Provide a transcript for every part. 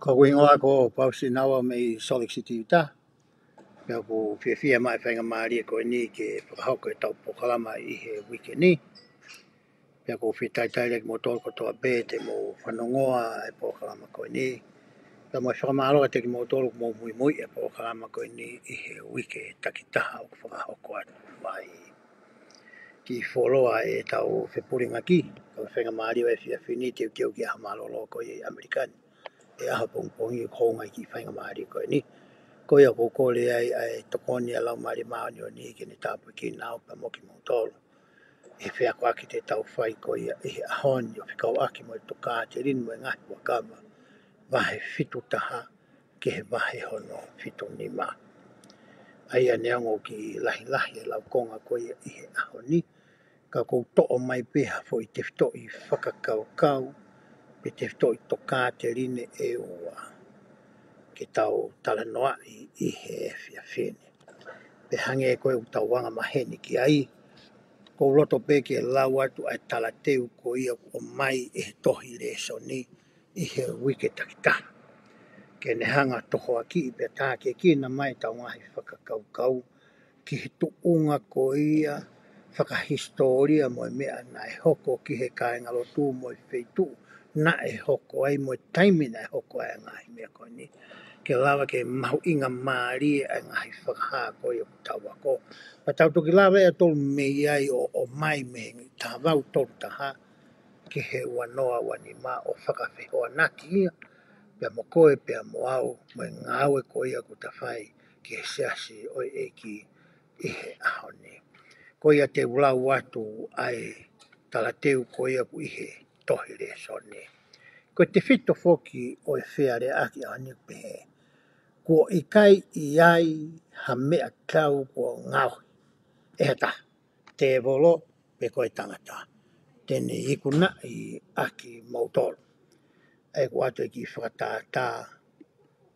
Ko wingoa ko pausi nawa mai Salt Lake City Utah. Pea ko whiawhia mai whainga maari ko ni ke whakahoko e tau pokalama I he wike ni. Pea ko whitaitai leki mo tōko toa bē te mo whanongoa e pokalama ko ni. Pea mo whakamāroa te ki mo tōko mo mui mui e pokalama ko ni I he wike takitaha o whakahoko atu mai. Ki wholoa e tau whipuringa ki. Ko whainga maari o e whiawhini te uteu ki aha malolo ko I Amerikani. E aha pongpongi ko ngai ki whainga maari ko ni. Ko ia ko kore ai tokoni alau mari maoni o ni ki ni tapu ki nao pa moki mo tolo. E whea ko aki te tau whai ko ia e ahoni o whikau aki mo e toka te rin mo e ngahi wa kama. Wahe fitu taha ke he wahe hono fitu ni ma. Aia neango ki lahi lahi e lau konga ko ia I he ahoni. Ka kou to'o mai peha fo I te fito I whakakau kau. Pe te fito I toka te rine e ua. Ke tau tala noa I he whiawhine. Pe hange e koe utau wanga maheni ki ai. Ko roto pe ke lau atu ai tala teu ko ia o mai e tohi le so ni I he wike takita. Ke ne hanga toko aki I pe tā ke kina mai tau ngahi whakakaukau. Ki he tuunga ko ia whakahistoria mo e mea na e hoko ki he kāinga lotu mo e wheitu. Na e hoko ai mo e taimina e hoko ai ngahi mea ko ni. Ke lawa ke mahu inga maari e ngahi whakaha ko I o tawa ko. Pa tau toki lawa e tolu mei ai o mai mehengi tā wau tolu taha ke he wanoa wani ma o whakawhihoa naki ia. Pea mo koe pea mo au mo e ngāwe ko ia ku ta whai ke he seasi o e ki I he ahoni. Ko ia te ulau atu ai tala teu ko ia ku I he tohi le sone. Ko te fito foki o e whea re aki ahoni pehe. Ko I kai I ai ha mea tau ko ngau. E hata, te volo pe koe tangata. Tene ikuna I aki mautoro. E ko atu e ki whakatātā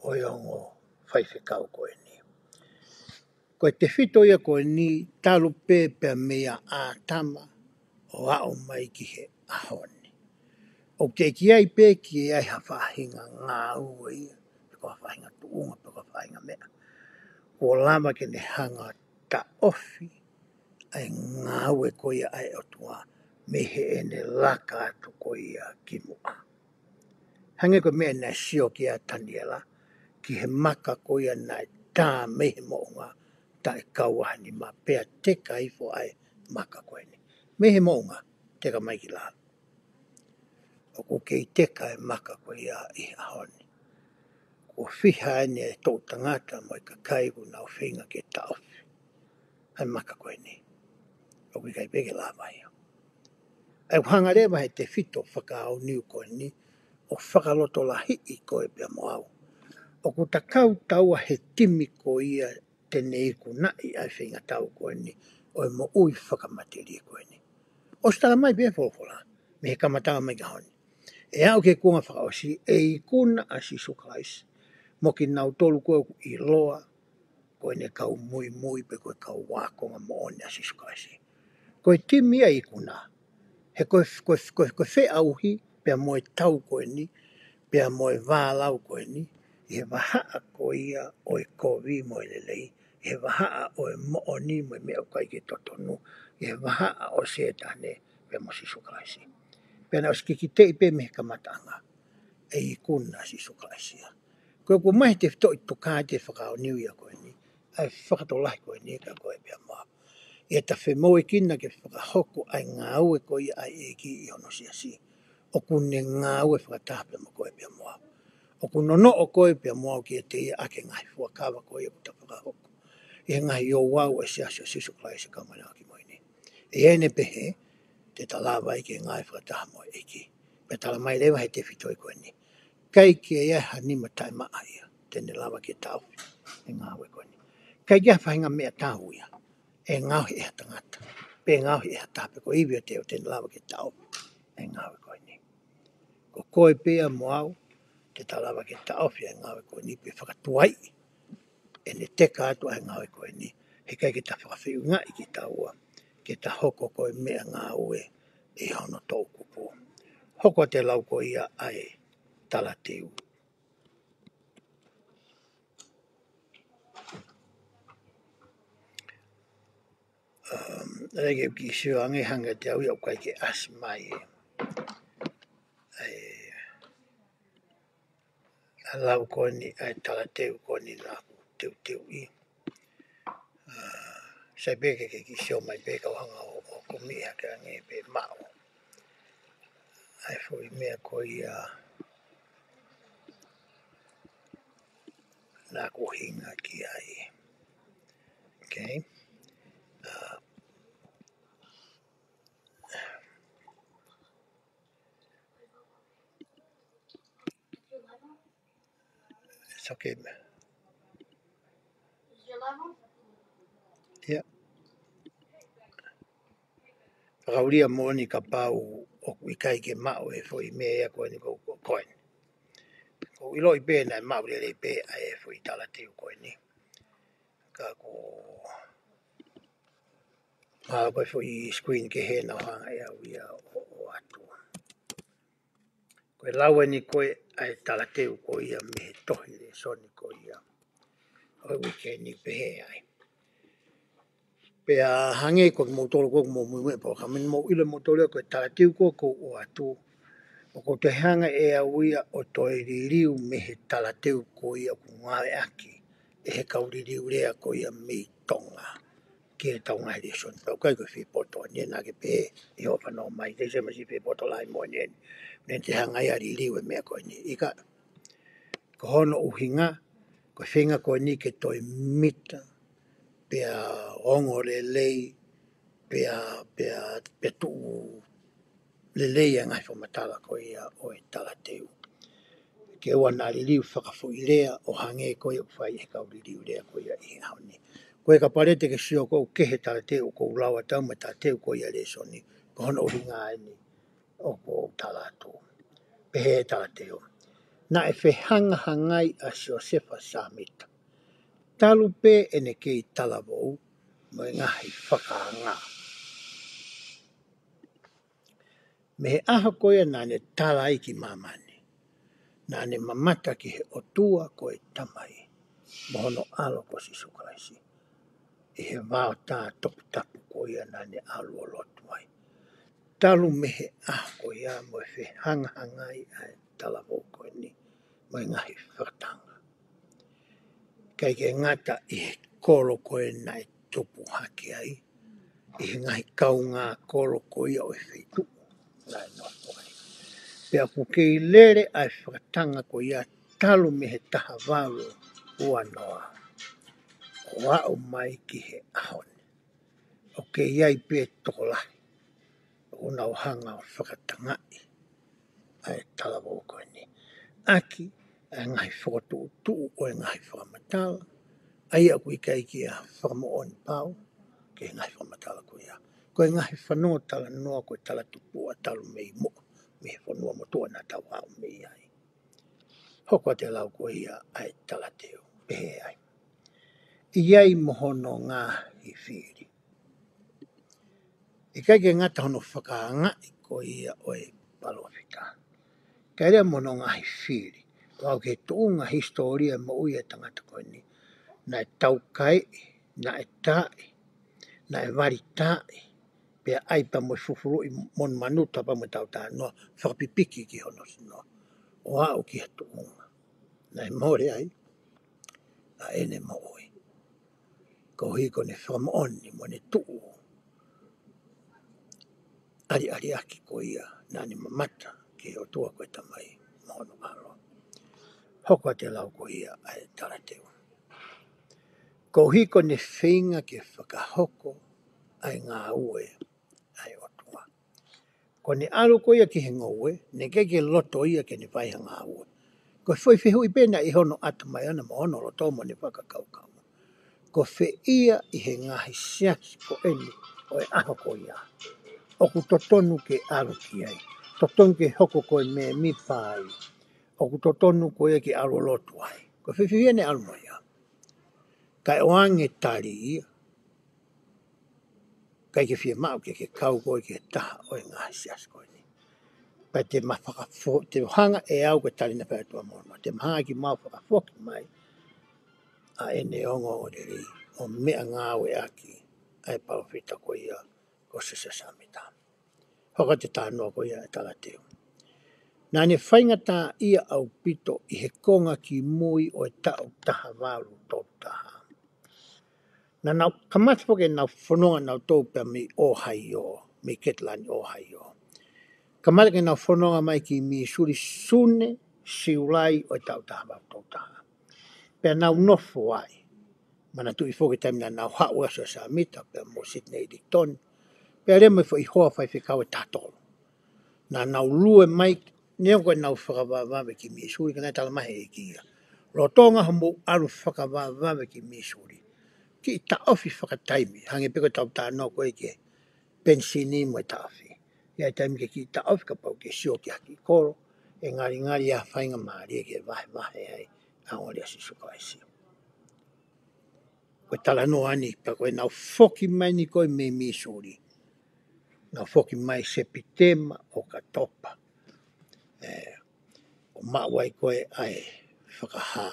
o iongo whaiwhikau koe ni. Ko te fito ia koe ni talu pe pea mea ātama o ao mai ki he ahoni. O ke ki ai pe ki ai ha whahinga ngā ua ia. Pe ko whahinga tuunga, pe ko whahinga mea. Ko lama ke ne hanga ta ofi ai ngāwe ko ia ai o tua me he ene laka atu ko ia ki mua. Hange ko mea na sio ki a taniela ki he maka ko ia na tā mehe mounga ta e kauahani ma pea teka ifo ai maka ko ene. Mehe mounga teka mai ki la. O ko kei teka e maka ko ia I ahoni. Ko whiha ene e tō tangata mo I ka kaigu na o whinga ke ta ofi. Ai maka ko ene. O ki kai peke la mai. Ai hanga rewa he te fito whakaau niu ko ni o whakaloto la hii ko e pia moau. O ku takau taua he timi ko ia tene iku nai ai whinga tau ko ni o e mo ui whakamateri ko ni. O stala mai pia whola me he kamatanga mai kahoni. E au ke kunga whakaosi e ikuna a Sisu Christ. Mo ki nau tolu koe I loa ko ne kau mui mui pe koe kau wakonga mo one a Sisu Christ. Ko e timi a ikuna. He koe whe auhi pia moe tau koe ni, pia moe vālau koe ni, he wahaa ko ia o e kovi moe lelei, he wahaa o e mooni moe mea kai ke totonu, he wahaa o setane pia mo Sisu Christ. Pia na oskiki te ipe me kamatanga, e ikuna Sisu Christ. Koe ko mai te fito I toka te whakao niuia koe ni, ai whakatolahi koe ni ka koe pia moa. E ta whemoe kina ke whakahoko ai ngā ue ko I ai e ki I hono siasi. O kune ngā ue whakatape mo koe pia moa. O kuno no o koe pia moa ki e te ia ake ngai whakawa koe e kuta whakahoko. E ngai o wau e siasi o Sisu Christ ka mana ki moine. E ene pehe te talawa I ke ngai whakataha mo e ki. Pe tala mai lewa he te fitoi koe ni. Kai ke ia hanima tai maa ia. Tene lawa ke tau. E ngā ue koe ni. Kai kia whahinga mea tau ia. E ngauhi e hatangata. Pe ngauhi e hatape ko iwi o te o tene lawa ke tau. E ngauhi koe ni. Ko koe pea moau, te talawa ke taofi e ngauhi koe ni pe whakatuai. E ne teka atu e ngauhi koe ni. He kai ke ta whakawhiu ngai ki taua. Ke ta hoko koe mea ngā ue e hono tō kupu. Hoko te lau ko ia ai talateu. Rege ki sio ange hanga te au kai ke asmai. Alau koni ai tala teu koni na teu i. Sai beke ke ki sio mai beka hanga o komi haka nge pe mao. Ai foi mea ko ia na ko hinga ki ai. Okay. It's okay. Yeah. Rauria moni ka pau o wikai ke mao e foi mea ko ni ko koin. Ko iloi pe na mao le pe ai foi tala teu ko ni. Ka ko ko foi screen ke he na hanga ia wia o atu. Ko lawa ni ko ai tala teu ko ia me tohi le soni ko ia. O weekend ni pe he ai. Pe a hange ko mo tolo ko mo mo po kamen mo ile mo tolo ko tala teu ko o atu. O ko te hanga e a wia o toi ririu me he tala teu ko ia ku ngawe aki. E he kauri riu rea ko ia me tonga. Ke tonga he son. Pau kai ko fi poto ni na ke pe i ho pa no mai. Te se masi fi poto lai mo ni. Nen te hanga ia ririu e mea ko ni. Ika ko hono uhinga ko whenga ko ni ke toi mita. Pea ongo le lei. Pea tuu le lei a ngai whamatala ko ia o e tala teu. Ke ua nā ririu whakafu'i rea o hange ko ia whai e kau ririu rea ko ia i haoni. Ko e ka parete ke sio ko kehe tala teu ko ulawa tau ma tala teu ko ia le soni. Ko hono uri ngā eni o ko tala atu. Pehe e tala teu. Na e whehanga hangai a sio sefa sāmita. Talu pe ene kei tala vou mo e ngahi whakaanga. Me he aha ko ia nā ne tala ai ki mamani. Nā ne mamata ki he otua ko e tamai. Mohono alo ko si sukalaisi. I he vāo tā topu tapu ko ia nā ne alu o lotu ai. Talu me he aha ko ia mo e whe hanga hangai ai tala vou ko ni. Mo e ngahi whakatanga. Kai ke ngata i he kolo ko e nai tupu haki ai. I he ngahi kaunga kolo ko ia o e wheitu. Nai nopo ai. Pea ku kei lere ai whakatanga ko ia talu me he taha walu ua noa. O au mai ki he ahone. O ke iai pe tokolahi. O nau hanga o whakatangai. Ai talavou koe ni. Aki, ai ngahi whakatu tuu o e ngahi whakamatala. Ai a kui kai ki a whakamooni pau. Ke ngahi whakamatala ko ia. Ko e ngahi whanua tala noa ko e tala tupu a talu mei mo. Me he whanua motua na tau hao mei ai. Hoko te lau ko ia ai tala teo. Pehe ai. Iai mohono ngā i whiri. I kai ke ngata hono whakaanga i ko ia o e palofita. Kai rea mono ngā i whiri. Wau ke tuunga historia mo ui e tangata koe ni. Na e tau kai, na e tai, na e wari tai. Pea aipa mo fufuru i mon manuta pa mo tau tā noa. Whakapipiki ki hono sinoa. O au ki he tuunga. Na e more ai. Na ene mo ui. Ko hiko ne whamaoni mo ne tuu. Ari aki ko ia nani mamata ki o tua koe tamai mohono alo. Hoko te lau ko ia ai tarateu. Ko hiko ne whinga ki whakahoko ai ngā ue ai o tua. Ko ne alo ko ia ki he ngoue, ne ke loto ia ke ne whaiha ngā ue. Ko whai whihui pena i hono atamai ana mohono lo tomo ne whakakaukau. Ko whi ia i he ngahi siasi ko eni o e aho ko ia. Oku totonu ke alo ki ai. Totonu ke hoko koe me mi pai. Oku totonu koe ke alo lotu ai. Ko whiwhia ne alo ia. Kai oange tari ia. Kai ke whia mau ke kau koe ke taha o e ngahi sias koe ni. Pai te mawhakafo, te hanga e au ke tari na pētua mōna. Te mahanga ki mau whakafoki mai. A ene ongo o re ri. O mea ngāwe aki. ai palofita ko ia ko se samita. Hoko te tānoa ko ia e talateo. Nā ne whaingata ia au pito I he konga ki mui o e tau taha walu tō taha. Nā nau kamata poke nau whanonga nau tōpea mi ohai o, mi ketlani ohai o. Kamata ke nau whanonga mai ki mi suri sune siulai o e tau taha walu tō taha. Pea nau nofo ai. Mana tu I foke taimina nau hau aso sa mita pea mo Sydney Dicton. Pea remo I fo I hoa whai whikau e tātolo. Nā nau lue mai, neo koe nau whakawāwawe ki Missouri, ka nai tala mahe e kia. Lo tonga homo aru whakawāwawe ki Missouri. Ki I ta ofi whakataimi, hange peko tau tā no koe ke pensini mo ta ofi. Ia taimi ke ki ta ofi ka pau ke sio ki haki koro, e ngari a whainga maari e ke vahe ai, a ngori asi sukaisi. Koe tala no ani, pa koe nau foki mai ni koe me Missouri. Nau foki mai Sepitema o Katopa. O mawai koe ai whakaha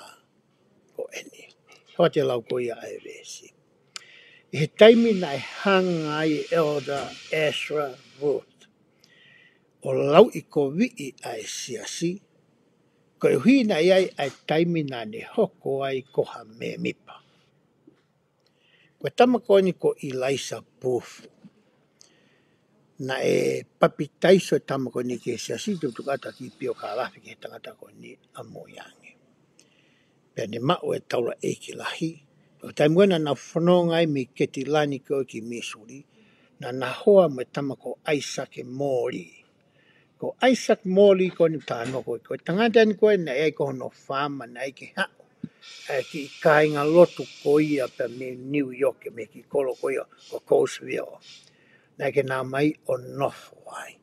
ko eni. Hoa te lau koe ia ai vesi. I he taimi na e hanga ai Elder Ezra Wood. O lau I ko vii ai siasi. Ko e hui na iai ai taimi na ne hoko ai koha me mipa. Ko tama koe ni ko Eliza Pufu. Na e papitaiso tama koe ni ke siasi tu tukata ki pio ka lafi ke tangata koe ni amoyangi. Pea ne mao e taula e ki lahi. O taimi wena na whanongai mi keti lani koe ki Missouri. Na hoa me tama ko Isaac Morley. Ko Isaac Morley koe ni tāno koe. Koe tangata ni koe na e koe no whama na e ki hao. E ki kāinga lotu koe ia pe me New York me ki kolo koe o Coastville. Na ke nā mai o nofo ai.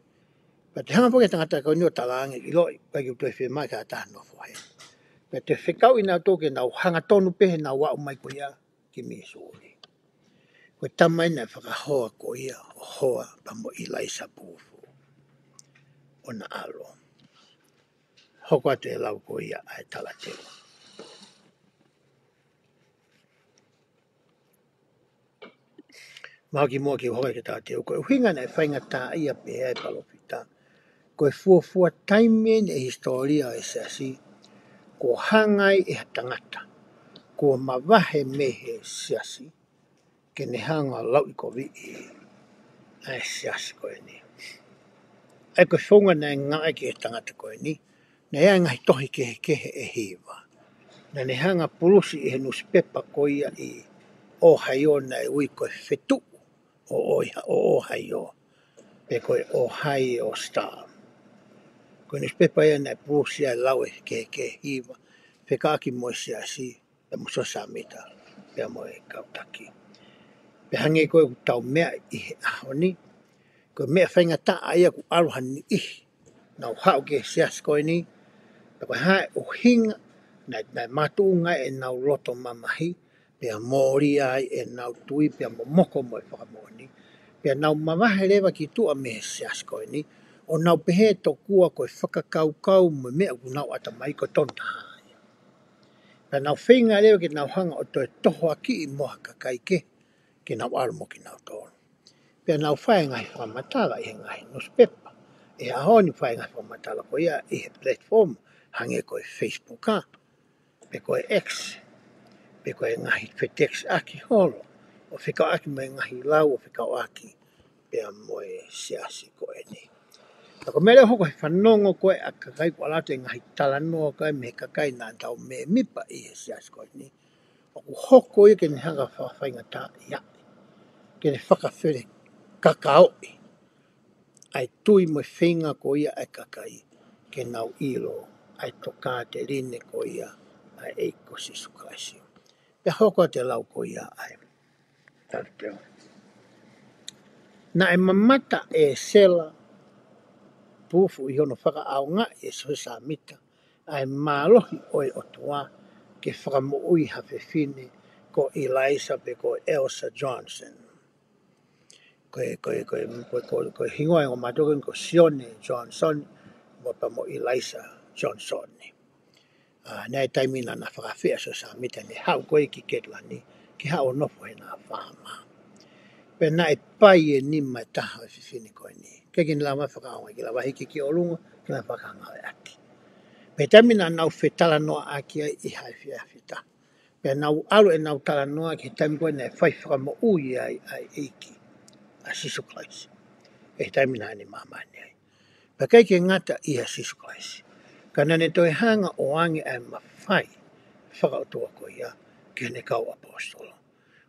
Pa te hanga poke tangata koe ni o talangi I loi. Pai ki tue whia mai ka taha nofo ai. Pa te whikau I nā tōke nau hanga tonu pehe nau wau mai koe ia ki Missouri. Koe tamai na whakahoa koe ia o hoa pa mo Eliza Pufu. O na alo. Hoko atu e lau koe ia ai talateo. Maki mua ki hoa ke talateo. Koe uhinga na e whainga tā ia pe ai palopita. Koe fuafua taimien e historia e sasi. Ko hangai e tangata. Ko mawahe mehe siasi. Ke ne hanga lau I ko vii. Ai siasi koe ni. Ai koe whonga na ngai ki e tangata koe ni. Na ea ngahi tohi kehe e hiwa. Na ne hanga pulusi I he newspaper koe ia I Ohio na e ui koe whetu o Ohio. Pe koe Ohio Star. Koe newspaper ia na e pulusi ai lau e kehe hiwa. Whekaaki moe siasi. Pe musosa mita. Pe moe kautaki. Pe hange koe ku tau mea I he ahoni. Koe mea whainga taa ia ku aruhan ni ihi. Nau hao ke siasi koe ni. Pe koe hae o hinga. Nai matunga e nau loto mamahi. Pea mori ai e nau tui. Pea momoko moe whakamoni. Pea nau mawahe rewa ki tua mehe siasi koe ni. O nau pehe to kua koe whakakaukau mo mea ku nau ata mai ko tontaha. Pea nau whinga rewa ki nau hanga o toi toho aki I moha kakaike. Ki nau arumo ki nau tōru. Pea nau whae ngai whamatala I he ngai newspaper. E ahoni whae ngai whamatala ko ia I he platform. Hange koe Facebook ha. Pe koe X. Pe koe ngahi FedEx aki holo. O whikau aki mai ngahi lau o whikau aki. Pea moe siasi koe ni. Tako mele hoko he whanongo koe a kakai ko alate ngahi talanoa koe me kakai nā tau me mipa I he siasi koe ni. O ku hoko I ke ni hanga whawhainga tā ia. Ke ni whakawhere kakaoi. Ai tui mo whinga ko ia ai kakai. Ke nau ilo. Ai toka te rine ko ia. Ai eiko sisu kaisi. Pea hoko te lau ko ia ai. Tarteo. Na e mamata e sela. Pufu I hono whaka au ngā e sosa mita. Ai mālohi oi o tua. Ke whakamo ui hawhe whine. Ko Eliza pe ko Elsa Johnson. Koe hingoa o matoko ko Sione Johnson. Mo pa mo Eliza Johnson ni. Nei taimina na whakawhea sosa mita ne hau koe ki ketlani. Ki hau nofo he nā whama. Pena e pai e nima e taha e whiwhini koe ni. Keki ni lawa whakaonga ki lawa hiki ki o lunga, ki lawa whakanga e aki. Pe tamina nau whetala noa aki ai I hai whia whita. Pe nau alu e nau tala noa ki tami koe nei whai whakamo ui ai eiki. A sisu klaisi. E tamina ni mamani ai. Pe kai ke ngata I a sisu klaisi. Kana ne toi hanga o angi ai mawhai. Whakautua koe ia. Ki ne kau apostolo.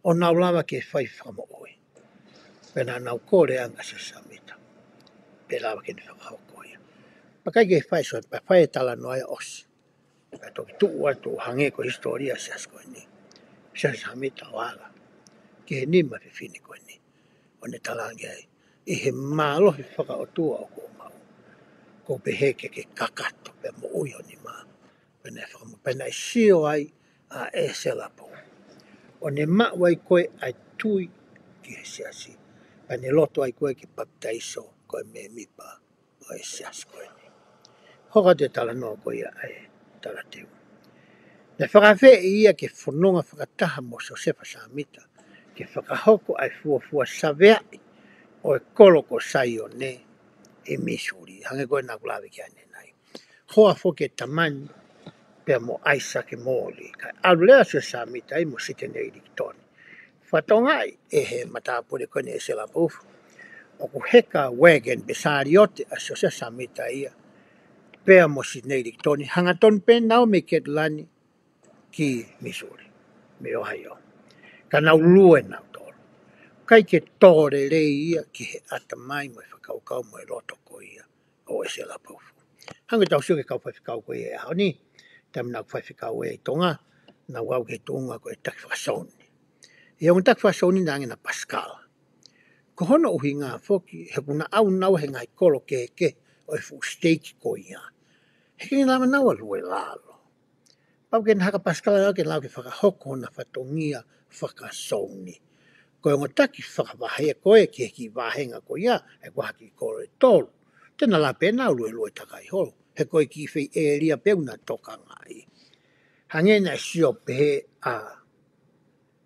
O nau lawa ke whai whakamo ui. Pena nau kore anga sa samita. Pe lawa ke ni whakahoko ia. Pakai ke whai soa, pa whai tala noa e osi. Pe toki tuu atu hange ko historia sias koe ni. Sa samita wala. Ke he nima whiwhini koe ni. O ne talangi ai. I he mālohi whakaotua o ko mau. Ko pe heke ke kakato pe mo ui o ni maa. Pena e whakamu. Pena e sio ai a e selapo. O ne mawai koe ai tui ki he siasi. Pane loto ai koe ki baptaiso koe me mipa o e sias koe ni. Hoka te tala noa koe ia ai tala teu. Ne whakawhe ia ke whanonga whakataha mo so sepa samita. Ke whakahoko ai fuafua saveai o e koloko sai o ne e misuri. Hange koe nā kulawe ki ane nai. Hoa foke tamani pia mo aisa ke mōli. Kai alulea so samita ai mo site nei rikitoni. Whatongai e he matapure koe ne e sela pufu. O ku heka wagon besari ote a so se samita ia. Pea mo si nei rikitoni. Hangaton pe nao me ketlani ki Missouri. Me Ohio. Ka nau lue nau toro. Kai ke tore rei ia ki he atamai mo e whakaukau mo e roto ko ia. O e sela pufu. Hangi tau siu ke kau whawhikau ko ia e hao ni. Tam nau whawhikau e tonga. Nau au ke tunga ko e taki whakasoni. Ia un taki whakasoni na angina Pascal. Ko hono uhi ngā whoki, he kuna au nau he ngai kolo ke o e fu steak ko ia. He kini lama nau alue lalo. Pau ke haka Pascal au ke lau ke whakahoko na whatongia whakasoni. Ko e ngotaki whakawahea koe ki heki wahenga ko ia, e kwa haki kolo e tolu. Tena la pena lue takai holo. He koe ki whei e ria peuna toka ngai. Hangena sio pehe a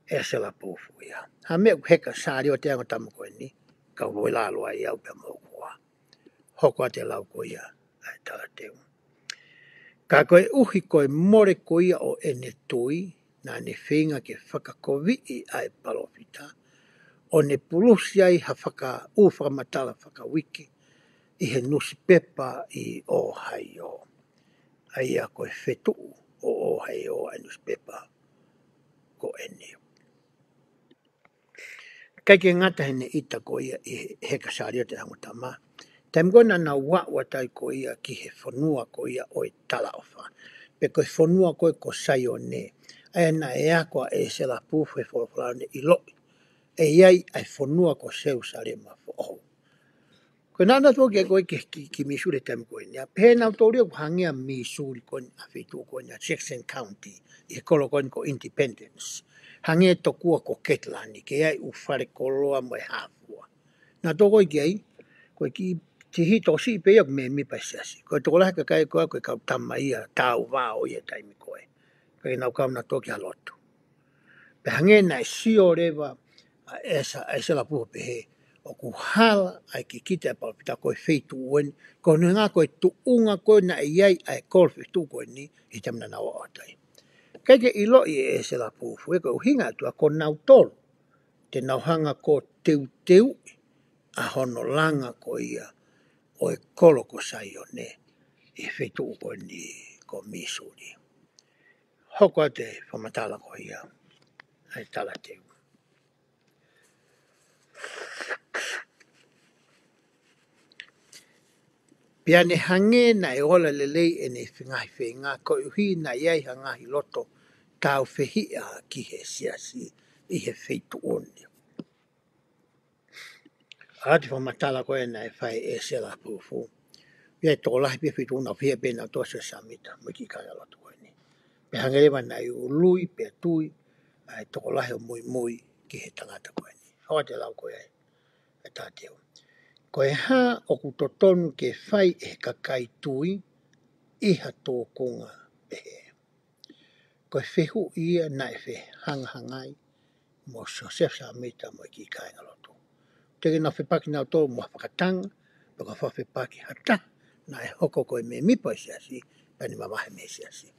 e se la pufu ia. Ha mea heka sāri o te ango tamu koe ni, kau loi lalo ai au pe mau kua. Hoko a te lau koe ia, ai tala teu. Ka koe uhi koe more koe ia o ene tui, na ne whinga ke whakakovi'i ai palofita, o ne pulusi ai ha whaka whakamatala whakawiki, I he nusi pepa I Ohio. Ai a koe whetu o Ohio ai nusi pepa ko ene. Kai ke ngata hene ita ko ia I heka sāria te hangotama. Taim kona na wa tai ko ia ki he whanua ko ia o I tala ofa. Pe koe whanua koe ko sai o ne. Ai na e akoa e se la pufu e whanua ne I loi. E iai ai whanua ko seu sare ma whoho. Ko nana tō ke koe ki Missouri taim koe ni. Pe nau tōria ko hangia Missouri koe ni a whetu koe ni a Jackson County. I kolo koe ni ko Independence. Hange to kua ko Ketlani, ke ai ufare koloa mo e hafua. Nā tō koe ki ai, koe ki te hito o si pe ia me mi pa siasi. Koe tō lahi ka kai koe koe kau tama ia, tāu wā o ia taimi koe. Koe nau kau na tō ki halotu. Pe hange nai sio rewa, e se la puho pe he, o ku hala ai ki kita e palpita koe wheitu uen, koe ni ngā koe tu unga koe na e iai ai kol whetu koe ni, I tamina na wa otai. Kei ke ilo I e se la pufu, e koe uhinga atua ko nau tolu, te nau hanga ko teu a hono langa ko ia, o e kolo ko sai o ne, I whetu koe ni ko Missouri. Hoko a te whamatala ko ia, ai tala teu. Pia ne hange na e ola lelei e ne whingahi whinga, ko uhi na iai hangahi loto, tau whihia ki he siasi I he wheitu oni. Ati whamatala koe na e whai e se la pufu. Pia e tō lahi pia whitu una whia pēna tō se samita, mo ki kaya loto koe ni. Pia hangerewa na I ului, pia tui, ai tō lahi o mui ki he tangata koe ni. Hoa te lau koe ai, e tā teo. Koe hā o ku totonu ke whai e kakai tui, iha tō konga pehe. Koe whehu ia na e whe hangahangai, mo so se samita mo ki kaya loto. Teke na whepaki nao tō mua whakatanga, paka whawhepaki hata, na e hoko koe me mipa i siasi, pani mamahe me siasi.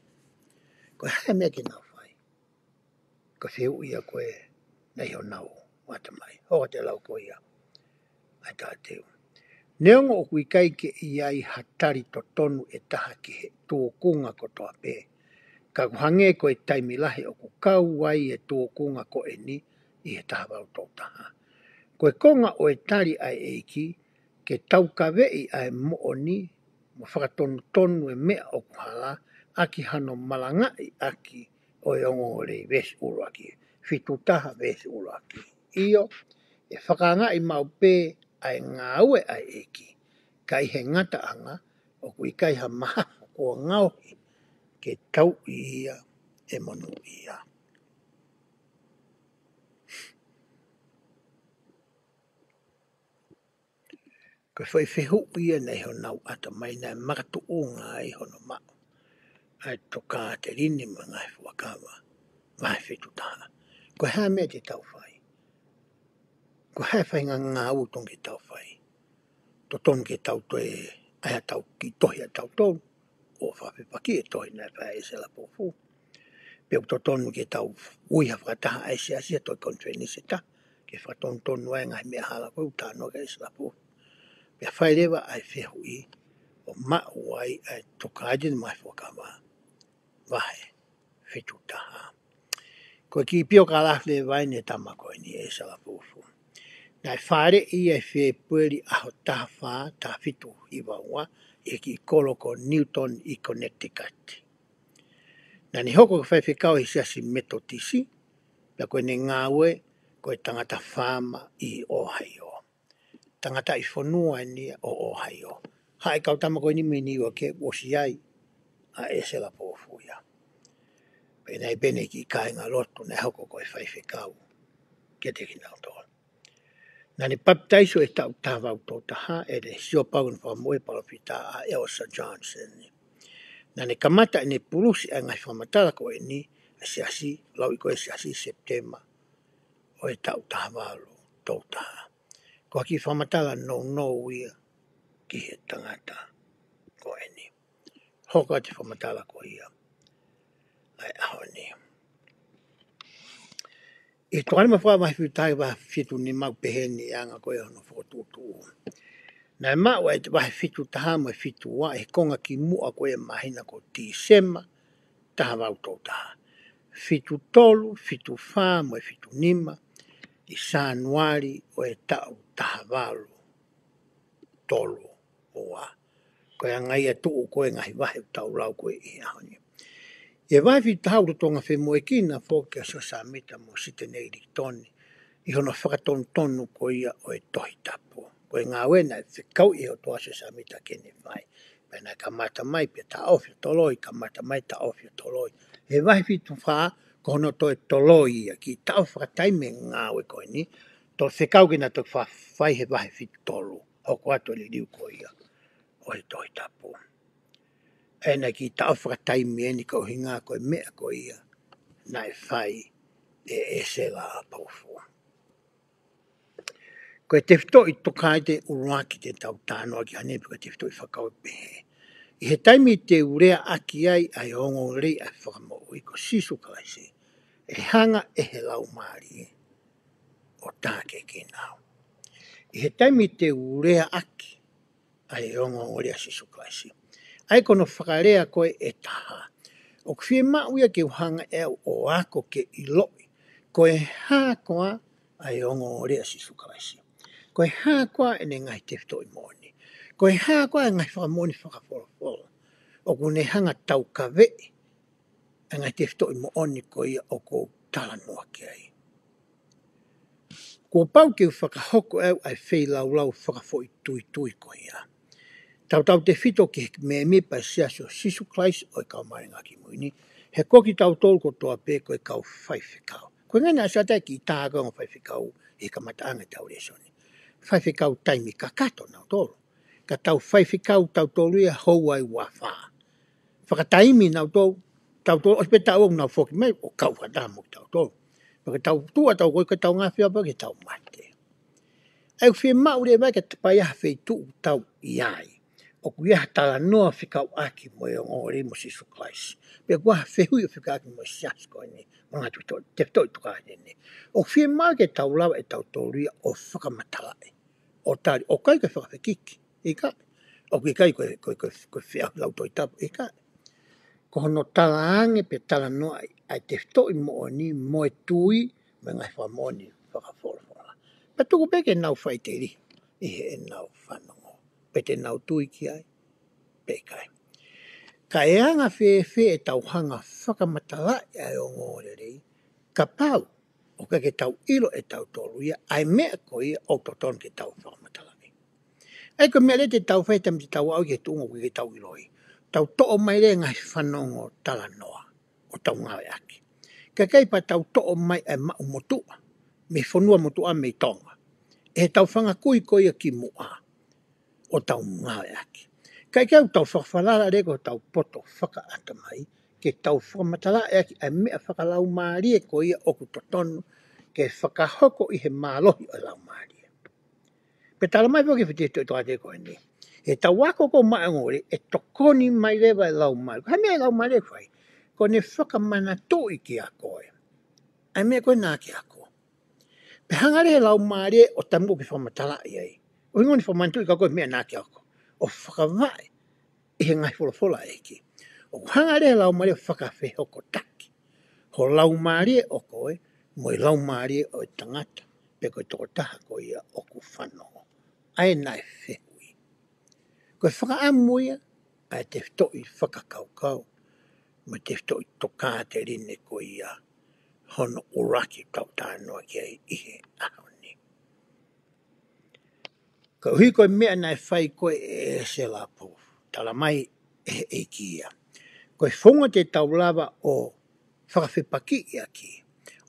Koe hae mea ki nao whai. Koe whiu ia koe nei ho nau, wata mai. Hoa te lau koe ia. Ai tā teo. Neongo o kui kai ke iai hatari to tonu e taha ki he tōkunga ko toa pē. Ka kuhange ko e taimilahi o ku kau wai e tōkunga ko e ni i he taha wau tō taha. Koe konga o e tari ai eiki ke tau ka vei ai mooni mo whakatonu tonu e mea o kuhala aki hano malangai aki o e ongo o rei vesi uruaki. Fitu taha vesi uruaki. Iyo e whakangai mau pē ai ngā ue ai eiki. Kai he ngata anga o kui kai ha maha ko ngauhi ke tau ia e monu ia. Ko whai whehu ia nei ho nau ata mai nei makatu o ngā i hono mao. Ai toka te rini ma ngai fuakawa. Vai whetu taha. Ko hea mea te tau whai. Ko hea whai ngā utong ke tau whai. To tonu ke tau toe aia tau ki tohi a tau tonu. O whawhepaki e tohi nei whai e sela pofu. Peo to tonu ke tau uiha whakataha ai se asia toi kontreni se ta. Ke whakatonu tonu ai ngai mea hala koe utano ke e sela pofu. Pea whai rewa ai whehu i o mao ai ai toka aidi mai whakawa. Vai, whetu taha. Koe ki pio ka lafle vai ne tama koe ni e sela pofu. Nai whare i e whe pueri aho taha wha ta whitu hiwa ua e ki koloko Newton i Connecticut. Nani hoko ka whaiwhekau i siasi metotisi, pia koe ne ngāwe koe tangata whāma i Ohio. Tangata i whanua ni o Ohio. Hae kau tama koe ni meni ua ke osi ai a e sela pofu ia. Pena i bene ki kai ngā lotu ne hoko koe whaiwhekau ke te kinau tōna. Nani paptaiso e tau tāwau tō taha e re sio pau na whamoe palapita a Elsa Johnson. Nani kamata ne purusi a ngai whamatala ko e ni a siasi, lau i koe siasi September o e tau tāwalu tō taha. Ko aki whamatala no ia ki he tangata ko e ni. Hoka te whamatala ko ia. Ai aho ni. E toani mawha mai whitai wa whitu ni mau peheni anga koe hono whotutu. Nai mau e te wahi whitu taha mai whitu wa e konga ki mua koe mahina ko Tisema taha wau tō taha. Whitu tolu, whitu wha mai whitu nima i Sanuari o e tau taha walu tolu o wa. Koe angai e tuu koe ngahi wahi tau lau koe i ahoni. E vai fi tauru tonga whe moe kina fōkia so sa mita mo site nei rik toni. I hono whakatonu tonu ko ia o e tohi tapo. Ko e ngā wena e whikau i o toa so sa mita kene vai. Pena ka mata mai pia ta ofia toloi, ka mata mai ta ofia toloi. E vai fi tu wha ko hono to e toloi ia ki tau whakatai me ngā we koe ni. To whikau kina to whai he vai fi tolu. Hoko ato li riu ko ia o e tohi tapo. Ena ki tau whakatai mieni ko hinga koe mea ko ia nai whai e se la pofu. Koe te whito i tokai te uruaki te tau tānoa ki hanepi koe te whito i whakau pehe. I he taimi te urea aki ai ai ongo rei ai whakamo i ko sisu kalaisi. E hanga e he lau maari o tāke ki nao. I he taimi te urea aki ai ongo rei sisu kalaisi. Ai kono whakarea koe e taha. O kwhie mauia ke uhanga e o ako ke iloi. Koe hākoa ai ongo rea sisu kalaisi. Koe hākoa e ne ngai te whito i moni. Koe hākoa e ngai whakamoni whakawholo. O kune hanga tau ka vei. E ngai te whito i moni koe ia o ko talanua ke ai. Ko pau ke whakahoko au ai whei lau whakafo i tui koe ia. Tau te whito ki me mipa siaso sisu klaisi o kau maringa ki muini. He koki tau tolu ko toa pē ko kau whaiwhikau. Koe ngana asatai ki tāga o whaiwhikau e ka mataanga tau resoni. Whaiwhikau taimi ka kato nau tolu. Ka tau whaiwhikau tau tolu ia houai wawha. Whakataimi nau tolu. Tau tolu ospe tau o nau whoki mai o kau whatamu tau tolu. Whaka tau tua tau koe ka tau ngawhia pa ke tau mate. Ai fie mau le vai ka tapai ha fei tu tau iai. O ku ia tala noa whikau aki mo e o re mo sisu Christ. Pea kua fe hui o whika aki mo sias ko ni. Mga tu te toi tuka ni. O fie mau ke tau lawa e tau toria o whakamatalae. O tari, o kai ka whakawhikiki. I ka. O ki kai koe whia lau toi tapu. I ka. Ko hono tala ange pe tala noa ai te toi mo o ni mo e tui me ngai whamoni whakawhora. Pa tuku peke nau whai te ri. I he e nau whanongo. Pe te nau tui ki ai. Pe kai. Ka e anga whe e tau hanga whakamatalai ai o ngore rei. Ka pau. O ka ke tau ilo e tau tolu ia. Ai mea ko ia o toton ke tau whakamatalai. Ai ko mea le te tau whai tam te tau au ke tungo ke tau iloi. Tau to'o mai le ngai whanongo tala noa. O tau ngawe aki. Ka kai pa tau to'o mai ai mau motua. Me whanua motua me tonga. E tau whanga kui koia ki mua. O tau ngawe aki. Kai kau tau whakawhalala reko tau poto whaka ata mai. Ke tau whakamatala e aki ai mea whakalau maarie koia oku totonu. Ke whakahoko i he mālohi o lau maarie. Pe tala mai whoki whiti e toa te koe ni. E tau wako ko mai ngore e tokoni mai lewa e lau maarie. Hai mea lau maarie koe. Ko ne whakamana toi ki a koe. Ai mea koe nā ki a koe. Pe hangare he lau maarie o tamu ki whamatala i ai. O ingoni whamantu i ka koe mea nā ki a koe. O whakawai i he ngai whola eki. O hangare he lau maarie o whakawhehoko taki. Ho lau maarie o koe, mo i lau maarie o i tangata. Pe koe toko taha koe ia o ku whanongo. Ai nai whehui. Koe whakaamuia, ai te whitoi whakakaukau. Mo te whitoi toka te rine koe ia. Hono uraki tau tānoa ki ai ihe ahoni. Ka hui koe mea nai whai koe e se lapu. Tala mai e kia. Koe whonga te tau lava o whakawhipaki i aki.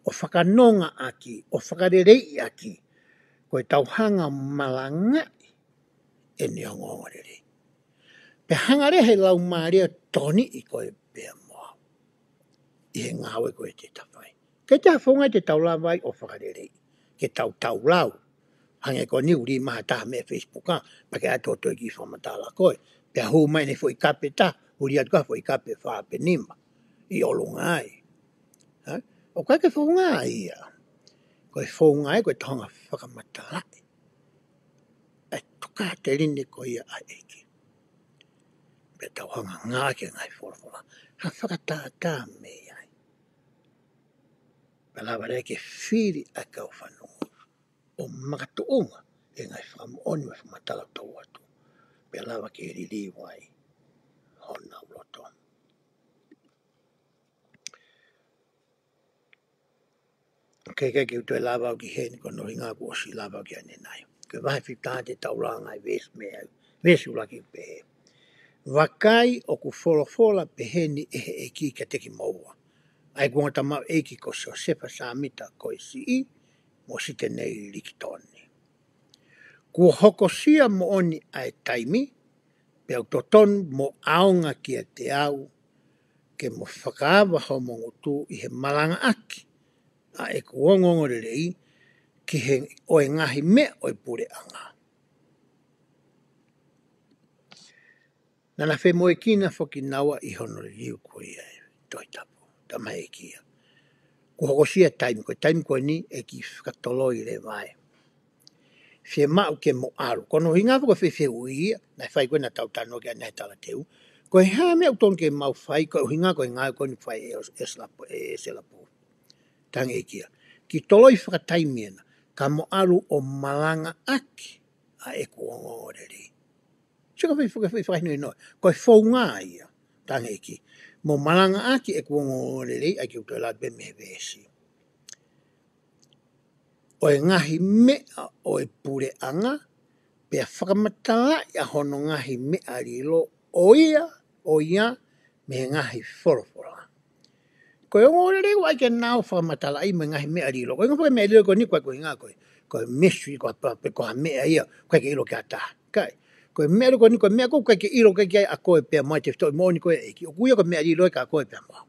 O whakanonga aki. O whakarerei aki. Koe tau hanga malangai e ni o ngōrere. Pe hangare he lau maaria toni i koe pia moa. I he ngāwe koe te tawhai. Ke te whonga te tau lava o whakarerei. Ke tau lau. Hange ko ni uri maha taha me Facebook ka. Pa ke ato toi ki whamatala koe. Pea hou mai ne fo i kape ta. Uri atu ka fo i kape whaape nima. I olunga ai. O kai ke whaunga ai ia. Koe whaunga ai koe tonga whakamatalai. Ai tuka te rini ko ia ai eki. Pea tau hanga ngā ke ngai whora. Ha whakatata me ai. Pea lawa rei ke whiri a kau whanonga. O makatuunga e ngai whakamuoni me whamatala tau atu. Pea lawa ke riri wai. Hona uloto. Kei ke utoi lawa ki heni kono ringa ku osi lawa ki ane nai. Ke wahi whitaa te tauranga i ves me au. Ves ulaki pehe. Wakai o ku wholofola peheni e ki ka teki maua. Ai kuanga tamau eiki ko so sepa samita ko i si i. Mo si te nei likitoni. Kua hokosia mo oni ai taimi. Pea toton mo aonga ki a te au. Ke mo whakaawa ho mo ngutu i he malanga aki. A e kuongongo rei ki he oe ngahi mea oe pure anga. Nana whe moe kina whoki nawa i hono riu koe ai. Toi tapu. Tama e kia. Ku hokosia taimi koe. Taimi koe ni e ki whakatoloi le vai. Whe mau ke mo aru. Kono hinga whako whe uia. Nai whai koe na tau tano ki a nei tala teu. Koe hea mea uton ke mau whai. Koe hinga koe ngai koe ni whai e selapu. Tangi e kia. Ki toloi whakataimiena. Ka mo aru o malanga aki. A e kuongo rei. Sika whai noi. Koe whaunga ia. Tangi e ki. Mo malanga aki e kuongo rei. Ai ki utoi la be me vesi. O e ngahi mea o e pure anga. Pea whakamatala ia hono ngahi mea rilo. O ia. Me ngahi whorofora. Koe ngore rei wai ke nao whamatala i me ngahi mea rilo. Koe ngā mea rilo koe ni koe ngā koe. Koe mesui koe koe mea ia. Koe ke ilo ke ataha. Kai. Koe mea rilo koe ni koe mea koe ke ilo ke kia a koe pia mai te whitoi mo ni koe eki. O kuia koe mea rilo e ka koe pia mo.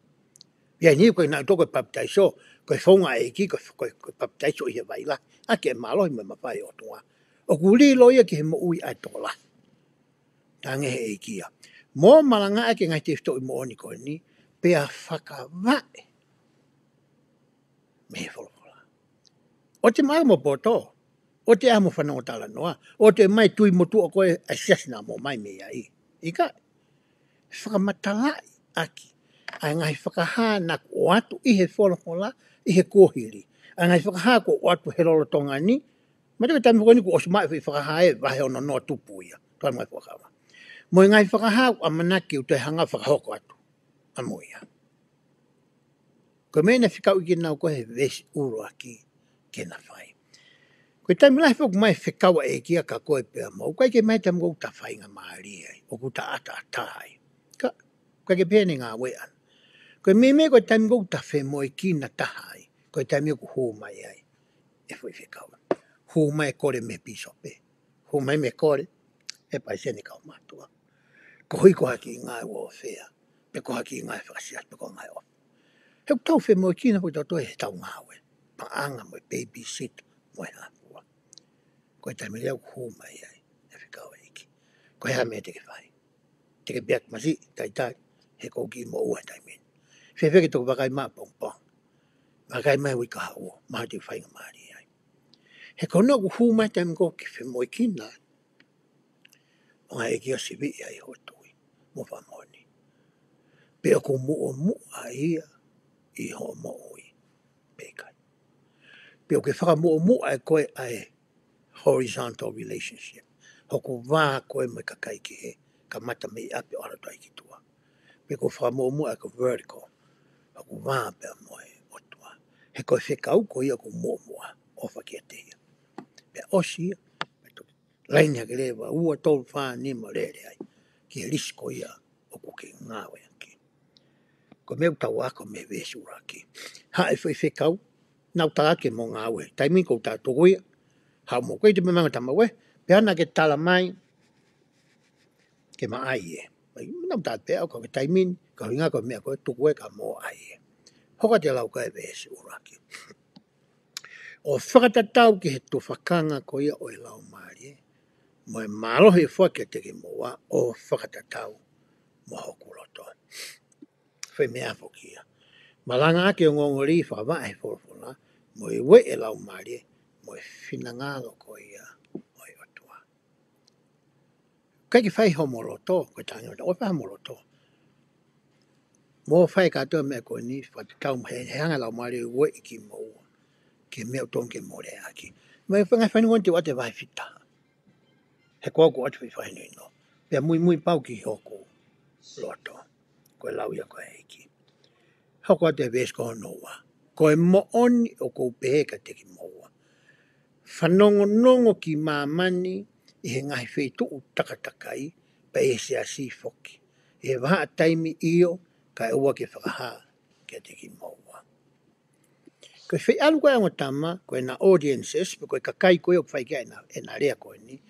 Ia ni koe nā toko papitaiso. Koe whaunga eki koe papitaiso i he waila. A ke malohi me mawhai o tunga. O kuli loia ki he mo ui ai tola. Tange he ikia. Mo malanga ake ngai te fto i mo oni koe ni, pea whakavae. Me he wholofola. O te mai mo poto, o te amo whanau tala noa, o te mai tui mo tu o koe asesina mo mai me ai. Ika, whakamatalai aki. Ai ngai whakaha na o atu i he wholofola, i he kōhiri. Ai ngai whakaha ko o atu he rolo tonga ni, mata ka tami koni ko osmai whakaha e vahe ono noa tupu ia. Toi mai whakawa. Mo ngai whakaha a manaki o te hanga whakahoko atu. Amo ia. Ko mena whikau i ki nau koe he vesi uro aki ke na whai. Ko tai milai whaku mai whikaua e kia ka koe pēr mau. Kai ke mai tam kou ta whai ngā maari ai. O ku ta ata atai. Kai ke pēne ngā wean. Ko me ko tai kou ta whe mo i ki na tahai. Ko tai me ko hō mai ai. E whai whikaua. Hō mai kore me pisope. Hō mai me kore. E pai sene kau matua. Ko hui ko haki ngai o whea. Pe ko haki ngai whakasiat. Pe ko ngai o. He tau whe mo i ki na ko tau he tau ngāwe. Paanga mo i babysit mo i hapua. Ko tai me leo hō mai ai. E whikaua iki. Ko hea me te ke whai. Te ke biak masi. Tai. He ko ki mo ua tai men. Whewheke toko wakai maa pong pong. Wakai mai ui ka hao. Maha te whai ngā maari ai. He kono ku hū mai tai mko ki whe mo i ki na. O ngā eki o siwi ai hotui. Mo whamoni. Pea ko mua ia. I ho mo ui. Pekai. Pea ke whaka mua e koe ai horizontal relationship. Hoko wā koe mai ka kai ki he. Ka mata me i ape ora toi ki tua. Pea ko whaka mua e ko vertical. Hoko wā pea moe o tua. He koe whekau ko ia ko mua. Ofa kia te ia. Pea osi ia. Laini hake lewa. Ua tolu whaa ni mo rere ai. Ki he risko ia. Oku ke ngāwe aki. Ko meu tau ako me vesura ki. Ha e whekau. Nau ta ake mo ngāwe. Taimi ko ta togoia. Hau mo koe te me manga tama we. Pe ana ke tala mai. Ke ma ai e. Nau ta pea ko ke taimin. Ka hinga ko mea koe togoe ka mo ai e. Hoka te lau koe vesura ki. O whakatatau ki he tofakanga ko ia o e lau maari e. Mo e mālohi e whake te ki moa o whakatatau mo hoku roto. Whai mea whokia. Malanga ake o ngongori whawa e whorofona. Mo e we e lau maari e. Mo e whinangalo ko ia o e otua. Kai ki whai homo roto. Ko tangi o whai homo roto. Mo whai katoa mea ko ni whatatau he hanga lau maari e we i ki moa. Ke mea utonke mo re aki. Mai whangai whanungon te wate vai whita. He kua ko atu whi nui no. Pea mui pau ki hoku loto. Koe lau ia koe eiki. Hoko ate ves ko noa. Koe mo oni o kou peheka te ki moa. Whanongo ki mamani i he ngahi whetu u takatakai pa e se asi foki. E waha taimi iyo ka e ua ke whakaha ke te ki moa. Koe whi alu koe angotama, koe na audiences, koe kakai koe o whai kia e na rea koe ni.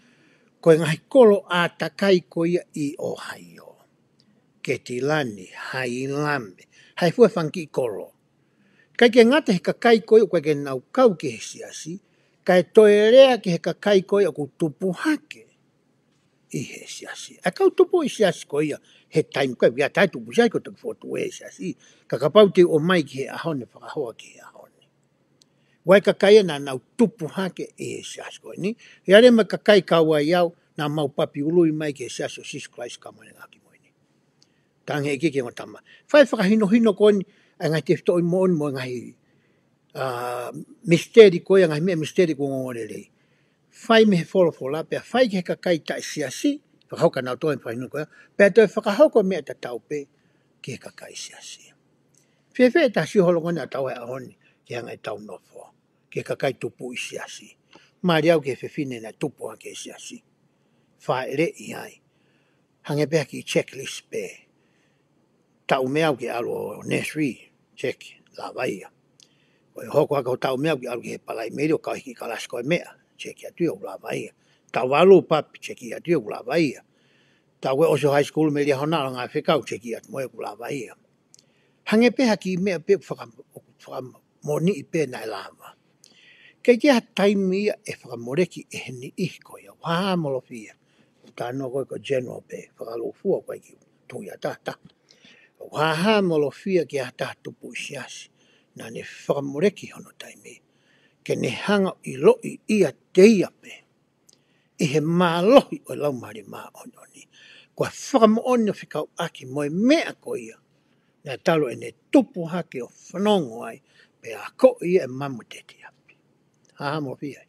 Koe ngahi kolo a takai koe i o haio. Ke tilani, hai lame, hai fua whanki kolo. Kai ke ngata he kakai koe o koe ke nau kau ke he siasi, kai toe rea ke he kakai koe o ku tupu hake i he siasi. A kau tupu i siasi koe ia, he taim koe, ia tai tupu siasi koe tuku fotu e siasi, ka kapau te o mai ki he ahone, whakahoa ki he ahone. Wai kakai na nau tupu hake e siasi koe ni. Ia re ma kakai kaua iau na mau papi ului mai ke siasi o Jesus Christ ka moe ngaki moe ni. Tange eke ke ngotama. Whai whakahino koe ni a ngai te fto i moon mo ngai misteri koe, ngai mea misteri ko ngorelei. Whai me he wholofola, pia whai ke kakai ta siasi, whakahauka nau toi whahino koe, pia toi whakahauka mea ta taupe ke kakai siasi. Whewhe ta si holongone a tau he ahoni ke ngai tau nofo. Ke kakai tupu i siasi. Maari au ke whewhine na tupu ha ke siasi. Whae re i ai. Hange pēha ki checklist pē. Tau mea au ke alo nursery check la vaia. Ko hoko haka tau mea au ke alo ke he palai meri o kau hiki kalasko e mea. Check ia tui o la vaia. Tau walu papi check ia tui o la vaia. Tau we oso high school me lia honaro ngā whekau check ia moe o la vaia. Hange pēha ki mea pē whakamoni i pē nai lama. Kei kia taimia e whakamoreki e heni ihkoia. Waha molofia. Tānoa koe ko general pe. Whakalofua koe ki tuia tata. Waha molofia ki a tātupu isiasi. Nā ne whakamoreki hono taimia. Ke ne hanga i loi ia teia pe. I he mālohi o laumari mā ononi. Kua whakamooni o whikau aki moe mea ko ia. Nā talo e ne tupu hake o whanongo ai. Pe a ko ia e mamu te te api. Haha mo fia.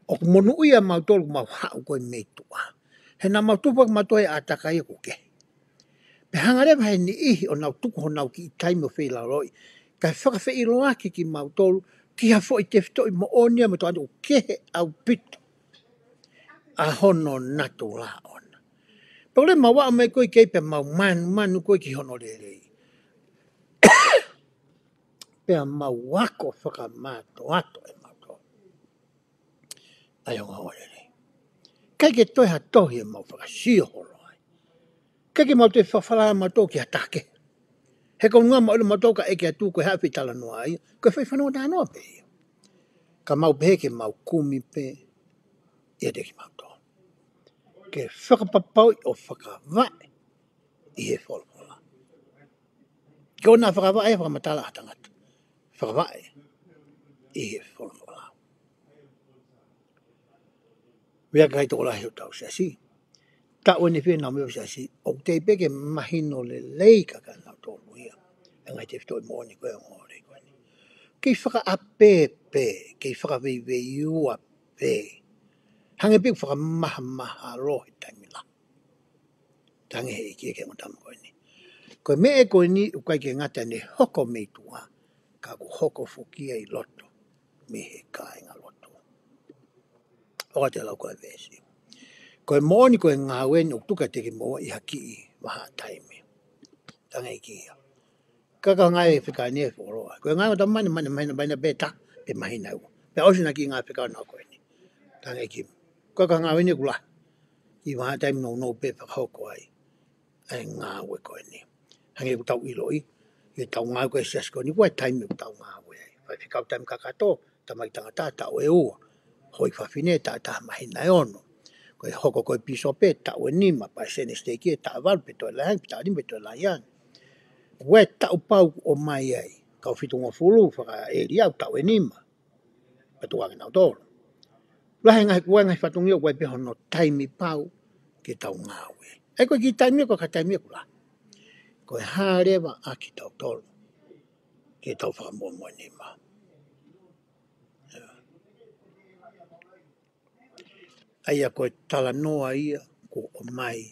O ku monu ia mautolu mau hau koe mei tua. He nā mautupa ku matoe a takai e kuke. Pe hanga rewa he ni ihi o nau tuku ho nau ki i taimi o whila roi. Kai whakawhi i loaki ki mautolu. Ki ha fo i te whito i mo onia mo toa o kehe au pito. A hono natu la ona. Pole ma wa mai koe kei pe mau manu koe ki hono le rei. Pe a mau wako whakamato ato e mato. Ai o ngā rei. Kai ke toi ha tohi e mau whakasio holo ai. Kai ke mau te whawhala mato ki ha take. He kau ngā mau mato ka eke atu koe hapi tala noa ai. Koe whaiwhanua tā noa pe. Ka mau pehe ke mau kumi pe. Ia te ki mau to. Ke whakapapau o whakawai. I he wholawhala. Ke o nā whakawai e whakamatala atangata. Whakawai. I he wholawhala. Wea kai tō lahi o tau siasi. Ta o ni whina meo siasi. O te peke mahino le leika ka nau tōlu ia. E ngai te whitoi mōni koe o ngōre koe ni. Kei whaka a pēpē. Kei whaka vei ua pē. Hange pēk whaka maha rohe taimila. Tange he iki e ke ngotama koe ni. Koe me e koe ni ukai ke ngata ne hoko mei tua. Ka ku hoko fukia i loto. Me he kāinga loto. Oka te lau koe vesi. Koe mōni koe ngā weni o tuka teke moa i haki i waha taime. Tanga i kia. Kaka ngai e whika ni e whoroa. Koe ngai o ta mani maina beta pe mahina ua. Pe ausina ki ngā whika nā koe ni. Tanga i kia. Kaka ngā weni kula. I waha taime no pe whakahoko ai. Ai ngā ue koe ni. Hange ku tau iloi. I tau ngā koe siasko ni koe taime ku tau ngā ue. Whai whikau taime kakato. Tamai tangata tau e ua. Hoi whawhine ta mahina e ono. Koe hoko koe piso pe tau e nima. Pai sene steki e ta valpe toi lahang. Pita rimbe toi lahang. Ue tau pau o mai ai. Kau whitunga fulu whaka e riau tau e nima. Patuangi nau tōru. Lahe ngai kua ngai whatungi o koe peho no taimi pau ke tau ngāwe. E koe ki taimi ko ka taimi kula. Koe hārewa a ki tau tōru. Ke tau whakamua nima. Aia koe tala noa ia ko o mai.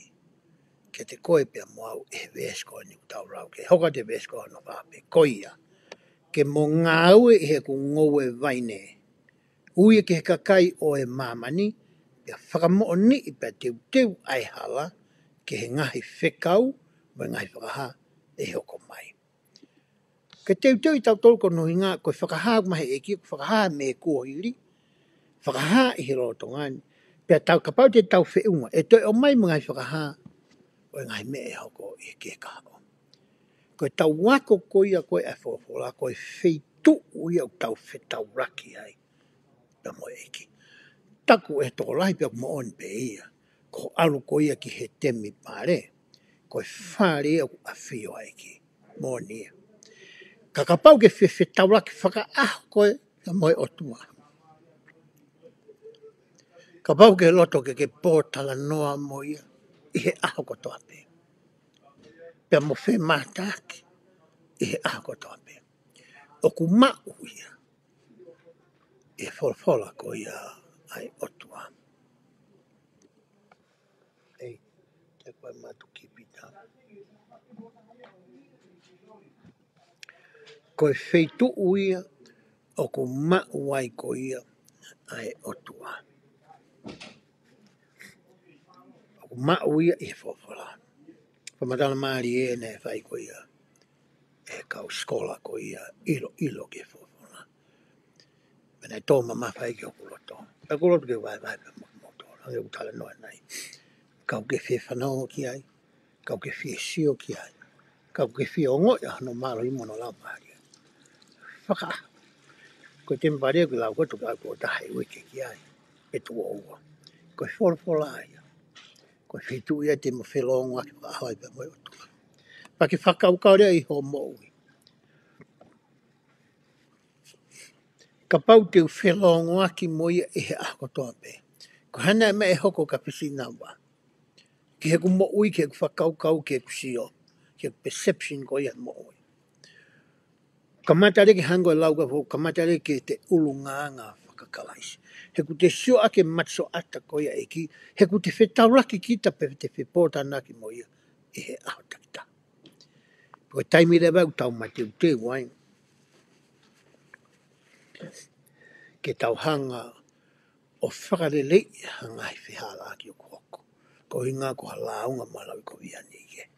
Ke te koe pia moau e vesko ni tau rau. Ke hoka te vesko no pape. Koia. Ke mo ngāue he ku ngoue vaine. Uia ke he kakai o e mamani. Pia whakamoa ni i pia teu ai hala. Ke he ngahi whekau. Mai ngahi whakaha e hoko mai. Ke teu i tau tolko no i ngā. Koe whakaha mahe e kia. Whakaha me kua hiri. Whakaha i he roto ngani. Pia tau kapau te tau whiunga. E toi o mai mga whakaha. O ngai me e hoko i ke kako. Koe tau wako koia koe e whawhora. Koe wheitu ui au tau whetau raki ai. Pia mo eki. Taku e toko lahi pia mo on pe ia. Ko alu koia ki he temi pare. Koe whare au a whio ai ki. Mo nia. Kakapau ke whetau raki whaka aho koe. Pia mo e otua. Kapau ke loto ke pōtala noa mo ia. I he aho kotoa pe. Pea mo whe mātaki. I he aho kotoa pe. O ku mau ia. I he wholawhola ko ia ai otua. Ei, te koe matu ki pita. Koe wheitu ia. O ku mau ai ko ia ai otua. O ku mau ia i he wholawhola. Whamatala maari e ne whai ko ia. E kau skola ko ia ilo ke wholawhola. Pena e tō mama whai ki o kuloto. E kuloto ke vai pe moto. Hange utala noa nai. Kau ke whi whanau ki ai. Kau ke whi sio ki ai. Kau ke whi o ngoi no malo i mono lau maari. Whaka. Ko te mpare ko lau koto ka ko tahe wiki ki ai. E tu oua. Ko fola ia. Ko fitu ia te mo whelonga ki whahai pa mo otu. Pa ki whakaukau rea I ho moui. Ka pau te whelonga ki mo ia I he ako toa pe. Ko hana me e hoko ka pisi nawa. Ki he ku moui, ki he ku whakaukau, ki he ku sio. Ki he perception ko ia moui. Kamatare ki hango lau ka fo, kamatare ki te ulu ngā whakakalaisi. He ku te sio ake matso ata ko ia eki, he ku te whetauraki kita pe te whepōtana ki mo ia I he aho takita. Ko taimi rewa u tau mate u te wai. Ke tau hanga o whakarelei hanga I whihala ki o kuhoko. Ko hinga ko halaunga malau ko viani ike.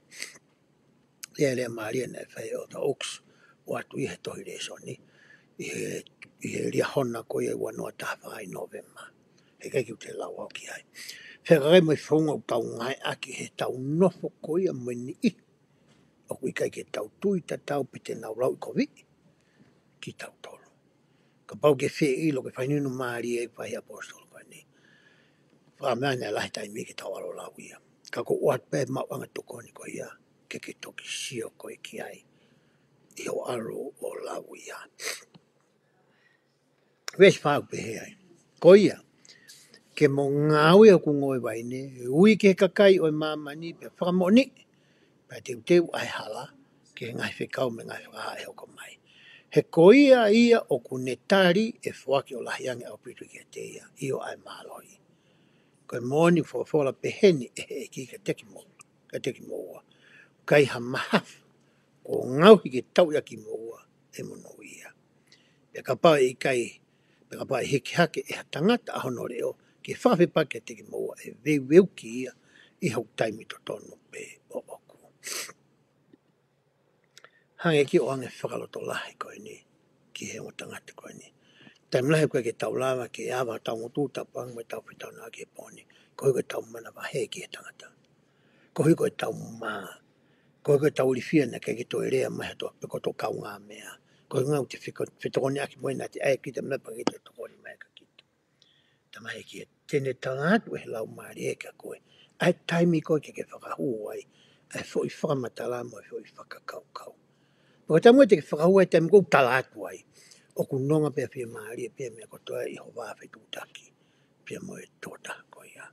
Lea maaria nei whai o the Oaks, o atu I he tohi reso ni. I he ria hona ko ia ua noa taha ai November. He kai ki te lau au ki ai. Whakakai mai whaunga o tau ngai aki he tau nofo ko ia mai ni I. O kui kai ke tau tui ta tau pe te nau lau I ko vi. Ki tau tolo. Ka pau ke whi ilo ke whainunu maari e whai apostolo kai ni. Whamea lahi tai mi ke tau alo lau ia. Ka ko uat pe mauanga toko ni ko ia. Ke toki sio ko I ki ai. I o alo o lau ia. Wes whau pe he ai. Ko ia. Ke mo ngāui o ku ngoi waine. Ui ke kakai o mamani pe whakamoni. Pe te uteu ai hala. Ke ngai whekau me ngai whakaha e hoko mai. He koia ia o ku netari e whaki o lahiange au pitu ki a te ia. I o ai māloi. Koe mōni whawhola peheni e ki ka teki mō. Ka teki mōua. Kai ha mahafu. Ko ngauhi ke tau ia ki mōua e mono ia. Pe ka pā I kai. Pe ka pā I hiki hake e ha tangata ahono reo. Ke whawhi pa ke teki mōua e veu ki ia. I hau taimi to tono pe o oku. Hange ki o ange whakaloto lahi koe ni. Ki he o tangata koe ni. Taim lahi koe ke tau lava ke awa tau ngotu tapang me tau pitau nā ke pōni. Koe koe tau mana wahe ki he tangata. Koe koe tau maa. Koe koe tau urifia na ke to rea mai hato pe koto kau ngā mea. Koe ngau te whetokoni aki moina te ai kita mepa ki te tokoni mai ka kita. Tamahe ki he tene tangatu e lau maari e ka koe. Ai taimi koe ke whakahu ai. Ai fo I whakamatala mo e fo I whakakau kau. Ko tamu te whakahu ai taimi kou talatu ai. O ku nonga pia pia maari e pia mea kotoa I ho wāwhi tūtaki. Pia mo e tōta ko ia.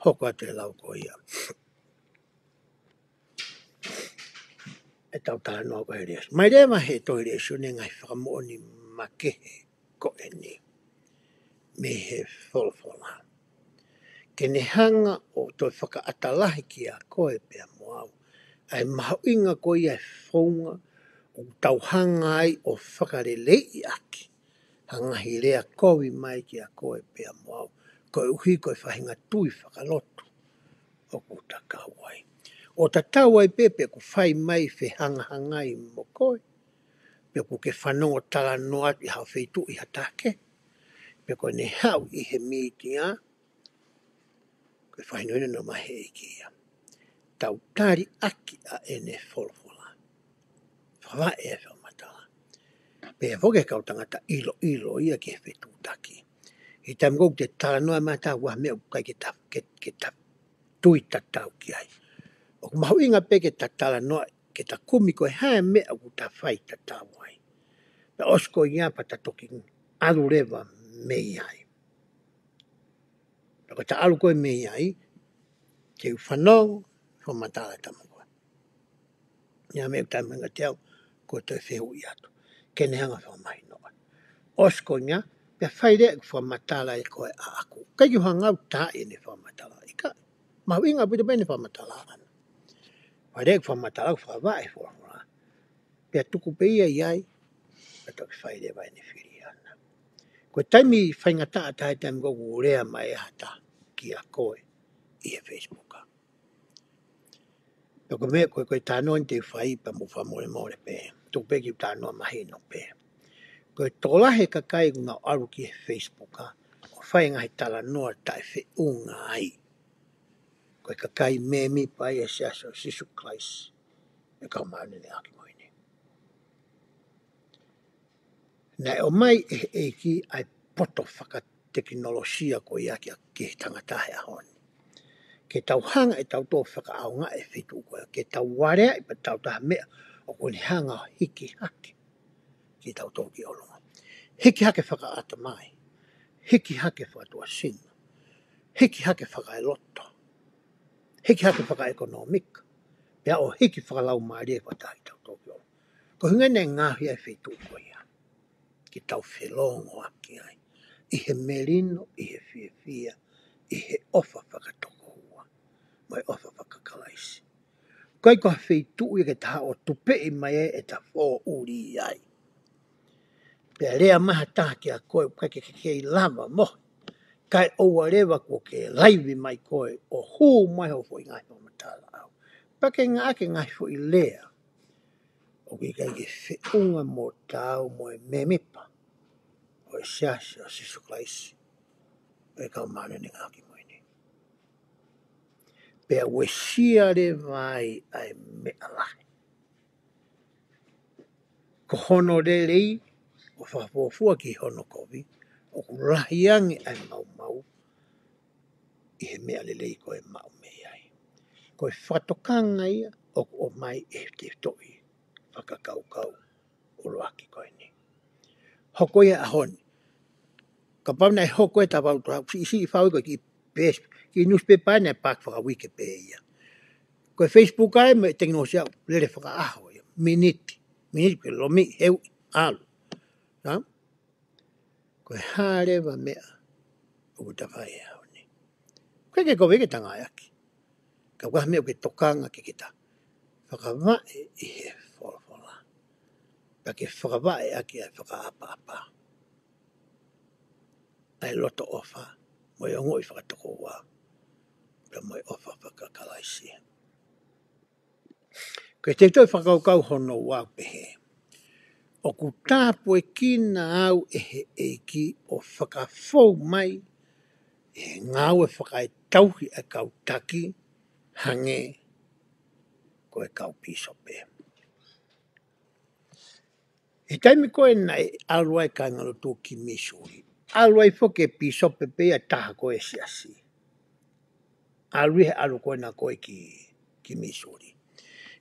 Hoko atu e lau ko ia. E tau tala noa ko he reasu. Mai rewa he tohi reasu ne ngai whakamooni makehe ko e ni. Me he wholawhola. Ke ne hanga o toi whakaatalahi ki a koe pia moau. Ai mahu inga ko ia e whaunga o tau hanga ai o whakarelei aki. Hangahi rea kowi mai ki a koe pia moau. Koe uhi koe whahinga tui whakalotu. O kuta kauai. O ta tau ai pepe ku whai mai whi hanga hangai mo koe. Pe ku ke whanongo tala noa I hau wheitu I hatake. Pe koe ne hau I he miitinga. Koe whainoina no mahe I kia. Tau tari aki a ene wholawhola. Whawa e whaumatala. Pe e whoke kau tangata ilo ia ki he whetu taki. I tam kou te tala noa mata wah mea kai ke ta tui tatau ki ai. O mahu inga pe ke ta tala noa ke ta kumi koe hae mea ku ta whai tatau ai. Pe osko ia pa ta toki alu rewa mei ai. Pe ko ta alu koe mei ai, ke u whanong, so matala tama koe. Ia mea ku taimanga te au, ko toi whehu I atu. Ke ne hanga whamahi noa. Osko ia, pe whai rea ku whamatala e koe a aku. Kai ki hangau ta e ne whamatala. Ika, mahu inga pita pene whamatala ana. Whai rea ku whamatala ku whawa e whawa. Pe tuku pe ia iai, pe toki whai rea vai ne whiri ana. Koe taimi whaingata a tae taimi koku rea mai hata ki a koe I e Facebooka. Peko mea koe tānoa te whai pa mu whamore more pe. Tuku pe ki tānoa mahi no pe. Koe tolahe kakai ku ngau aru ki e Facebooka. O whai ngahi tala noa tae whi unga ai. Koe kakai me mi pa e siaso sisu klais. E kau maune ne aki moine. Nai o mai e ki ai poto whaka teknolosia ko ia ki tangata he ahoni. Ke tau hanga e tau tō whaka aunga e whitu koe. Ke tau warea e pa tau taha mea o kone hanga hiki hake ki tau tō ki olonga. Hiki hake whaka ata mai. Hiki hake whaka tua sina. Hiki hake whaka e loto. Hiki hake whaka ekonomika. Pea o hiki whaka lau maari e watahi tau tō ki olonga. Ko hunga ne ngahi e whitu koe ia. Ki tau whelongo aki ai. I he merino, i he fia, i he ofa whakatoko hua. Mai ofa whakakalaisi. Kai ko whitu i ke taha o tupe i mai e ta whō uri ai. Pea rea maha taha ki a koe, kai ke lava mohi. Kai oua rewa ko ke laivi mai koe o huu mai ho fo i ngai o matala au. Pake ngā ake ngai fo i lea. O ki kai ke whiunga mo tau mo e memipa. O e siasi o sisu klaisi. O e kau mana ni ngaki mo ini. Pea ue sia re vai ai me alahi. Ko hono re rei, o whakapofua ki hono kovi, o ku rahiangi ai mau, i he mea le rei ko e mau me ai. Ko e whatokanga ia, o mai e te toi, whakakau, o roaki ko e ni. Hoko ia ahoni. Ka pauna e hoko e ta wau isi i whau ko ki newspaper ne pak whaka Wikipedia. Ko e Facebook ai me teknolosia lere whaka aho ia, miniti ke lomi heu alu. Ja? Ko e hārewa mea o ku tawhai e hau ni. Koe ke kowe ke tanga aki. Ka waha mea o ke tokanga ke kita. Whakawae i he wholofola. Ka ke whakawae aki ai whakaapa. Ai loto ofa. Moi o ngoi whakatoko wā. Ka moi ofa whakakalaisi. Ko te toi whakaukau hono wā pehe. O ku tāpu e kina au e he eiki o whakafou mai e ngāu e whakai tauhi e kau taki hange ko e kau pisope. E taimi koe nei aluai kai ngalo tō ki Missouri. Aluai whoke pisope pe a taha koe siasi. Alui he alu koe na koe ki Missouri.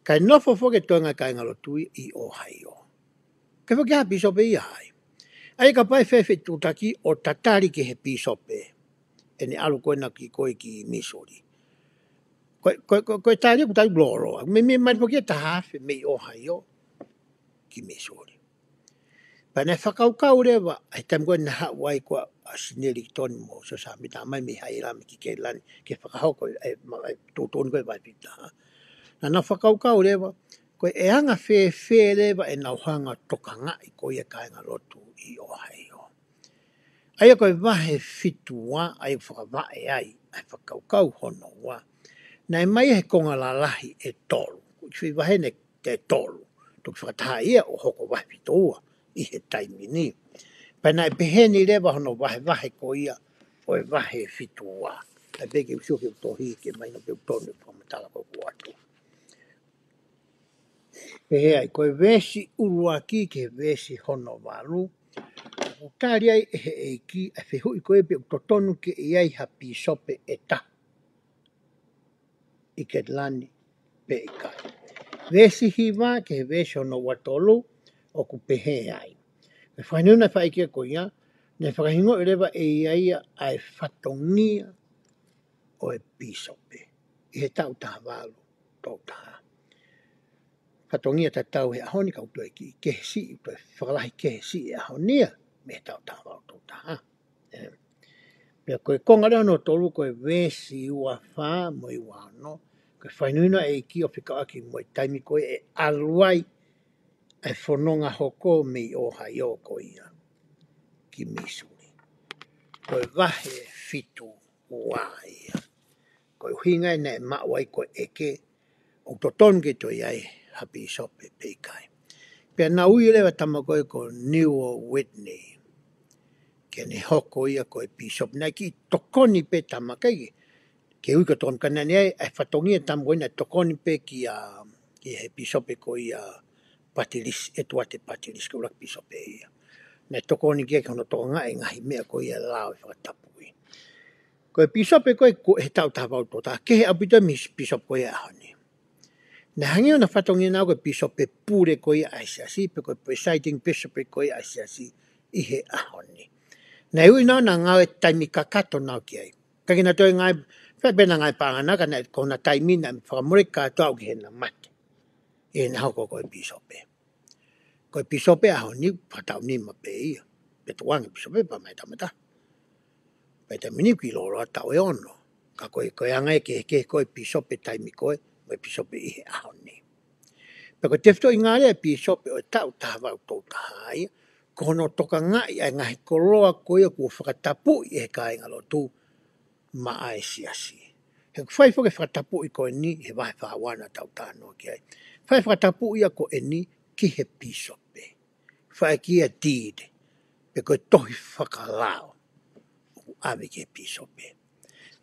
Kai nofo whoke toenga kai ngalo tui i Ohio. Kai whoke ha pisope i hai. Ai ka pai whewhi tūtaki o tatari ke he pisope. E ne alu koe na ki koe ki Missouri. Koe tari ku tai bloro. Me mai whoke taha me i Ohio ki Missouri. Pa ne whakaukau rewa, ai tam koe na hawai koa a sineri ki toni mo, so sa mita mai mi hai rami ki ke lani, ke whakahoko e tōtoni koe vai pita. Na whakaukau rewa, koe e anga whē rewa e nau hanga tokanga i koe e kainga lotu i Ohio. Ai koe wahe fitua, ai whakawae ai whakaukau hono wa. Nai mai he konga la lahi e tolu, kui wahe ne te tolu, tuk whakataha ia o hoko wahe fitua. I he taimi ni. Pana e peheni rewa hono wahe ko ia o e wahe fitua. E peke usioke utohi ke mai no pe utonu whamatala ko kuatu. Pehe ai, koe vesi uruaki ke vesi hono walu. Utari ai e he eiki e whihui koe pe utotonu ke iai ha pisope e ta. I ke lani pe i kai. Vesi hiwa ke vesi hono watolu. O ku pehe ai. Me whainuna whai kia ko ia, ne whakahingo i rewa e iaia ai whatongia o e pisope. I he tau taha walu, tau taha. Whatongia ta tau he ahoni kau tue ki kehesi, tue whakalahi kehesi e ahonia, me he tau taha walu, tau taha. Pea koe konga reo no tolu koe vesi ua wha mo i wano, koe whainuna e ki o whika aki mo i taimi koe e aluai ai whanonga hoko me i Ohio ko ia ki Missouri. Koe wahe fitu ua ia. Koe hinga ne mawai koe eke o totonu ke to iai hapi sope peikai. Pea na ui lewa tama koe ko New Whitney. Ke ne hoko ia koe pisop. Nai ki tokoni pe tama kai. Ke ui ka tokoni kanani ai whatongia tama koe na tokoni pe ki he pisope ko ia patilis, e tuate patilis ka urak pisope ia. Ne toko ni ke kono to nga ngahi mea ko ia lao e whakatapui. Ko e pisope ko e he tau tāwau tō tā, ke he apita mi pisope ko ia ahoni. Na hangi o na whatongi nao ko e pisope pūre ko ia aisiasi, pe ko e presiding bishop ko ia aisiasi i he ahoni. Na hui nao na ngau e taimi kakato nao ki ai. Kakina toi ngai, whapena ngai pānganaka na kona taimi na whakamore katoa ki he na mate. E na hoko ko e pisope. Ko e pisope ahoni, whatau ni ma pe ia. Pe tuangi pisope pa mai tamata. Pe te mini ki loro atau e ono. Ka koe angai ke koe pisope taimi koe, koe pisope i he ahoni. Pe ko tefto i ngare e pisope o tau tahawau tō tahai, kono toka ngai ai ngahi koroa koe kua whakatapu i he kai ngalo tū ma ai siasi. He whai whake whakatapu i koe ni, he wahe whawana tau tānoa ki ai. Whai whakatapu i a koe ni ki he pisope. Whai ki a deed, pe koe tohi whakalao. Ave ke pisope.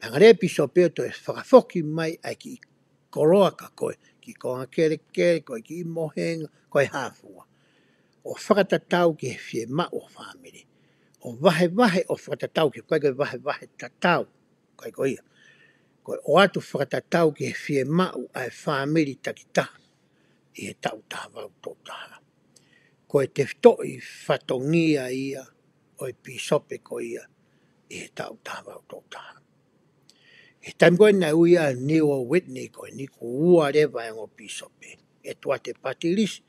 Ngare pisope to e whakafoki mai ai ki koroa ka koe, ki konga kere koe ki mohenga, koe hāfua. O whakatatau ki he fie ma o whamiri. O wahe o whakatatau ki koe wahe tatau, koe ia. Koe o atu whakatatau ki he fie ma o ai whamiri takita, i he tau tāwau tō taha. Koe te ftoi whatongia ia, o e pisope ko ia, i he tau tāwau tō taha. E taim koe na uia Niwa Whitney koe ni ko ua rewa e ngō pisope. E tua te patiris,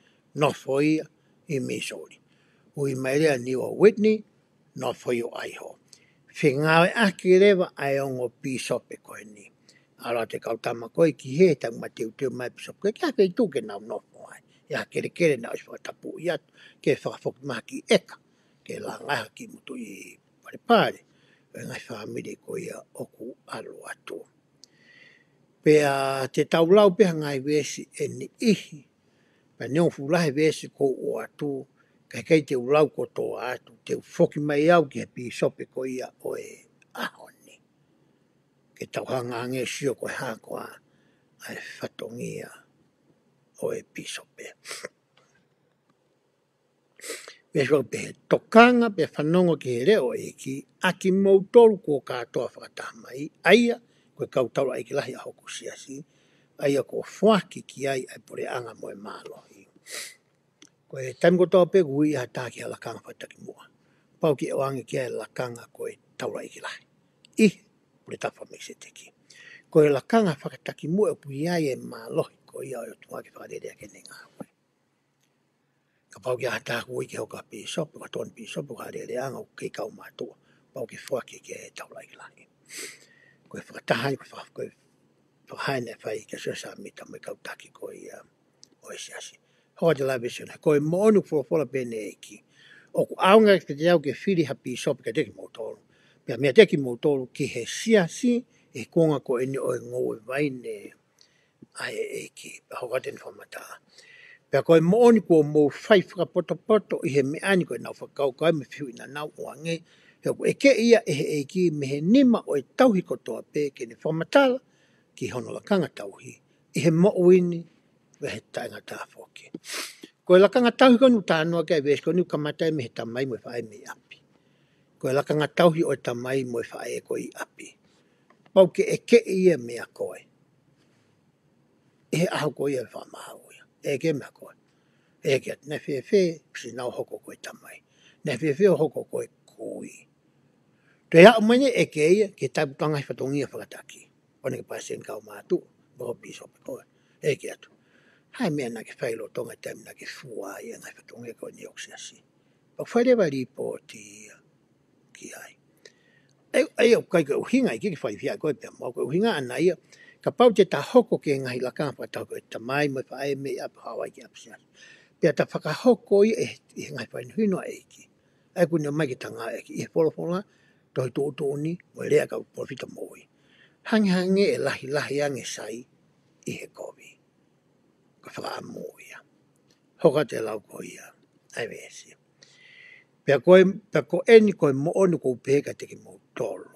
no foia i Missouri. Ui mairea Niwa Whitney, no foi o aiho. Whengawe aki rewa ai o ngō pisope koe ni. Ara te kautama koe ki he tau ma teu mai pisope koe. Kia pei tūke nau no foai. Ia kere na ois whakatapu i atu. Ke whakafoki maha ki eka. Ke la ngaha ki mutu i pare. Ngai whamiri ko ia oku alo atu. Pea te taulau pea ngai wesi e ni ihi. Pea neon fulahe wesi ko o atu. Kei te ulau ko tō atu. Te ufoki mai au ki he pisope ko ia o e ahoni. Ke tauhanga ange sio ko e hakoa ai whatongia o e pisope. Pea pe tokanga pe whanongo ki he reo e ki aki mautoru ko katoa whakatahmai. Aia, koe kautaura ai ki lahi a hoku siasi. Aia ko whaki ki ai pore anga moe mālohi. Koe taim ko toa pe kui iha tā ki ha lakanga whaitaki mua. Pau ki oange ki ai lakanga koe taura ai ki lahi. Ihe, pore tawha mese teki. Koe lakanga whakataki mua kui ai e mālohi ko ia o tunga ki whakarerea kene ngā koe. Pau ki ahata kui ki hoka pisope, ka tuan pisope, ka rere anga o kei kau mātua. Pau ki whaki ki e taulai ki lahi. Koe whakatahai, koe whakahaine whai ki sesa mita mai kautaki ko ia o e siasi. Hoa te lai visiona, koe moonu whola pene eki. O ku aunga ki te au ke whiri ha pisope ka teki mōtoro. Pia mea teki mōtoro ki he siasi e konga ko eni o e ngoe vaine ai eki. Hoa teni whamataa. Pea koe mooni kua mou whai whakapoto i he meani koe nau whakau kai me whiu ina nau oange. Heo ko eke ia e he eki me he nima o e tauhi kotoa pe ke ne whamatala ki hono lakanga tauhi. I he mo'uini we he tainga tāwhoki. Koe lakanga tauhi konu tānoa kai wes konu kamatai me he tamai mo whae me api. Koe lakanga tauhi o e tamai mo whae ko i api. Pau ke eke ia mea koe. I he aho koe ia whamahau. Eke mea koe. Eke at ne whewhe, si nau hoko koe tamai. Ne whewhe o hoko koe kui. Te hao mene eke ia, ke taiputangai whatongia whakataki. One ke pasen kau mātu, mo pisope koe. Eke atu. Hai mea na ke whailo tonga taimi na ke fua ia ngai whatongia koe ni oksiasi. Pau whairewa ripoti ia ki ai. Ai au kai koe uhinga i kiki whai whia koe pia mau koe uhinga ana ia. Ka pau te ta hoko ke ngahi lakanga whakatau koe tamai mo whae me apu hawai ki apsiasi. Pia ta whakahoko i e ngai whae nuhino eki. Ai kune mai ki tanga eki. I he polofola, tohi tōtoni, mo e rea kau polofita moi. Hangi e lahi ange sai i he kovi. Ko whakaamu ia. Hoka te lau ko ia. Ai vesi. Pia ko eni koe mo onu ko upeka teki mo tolo.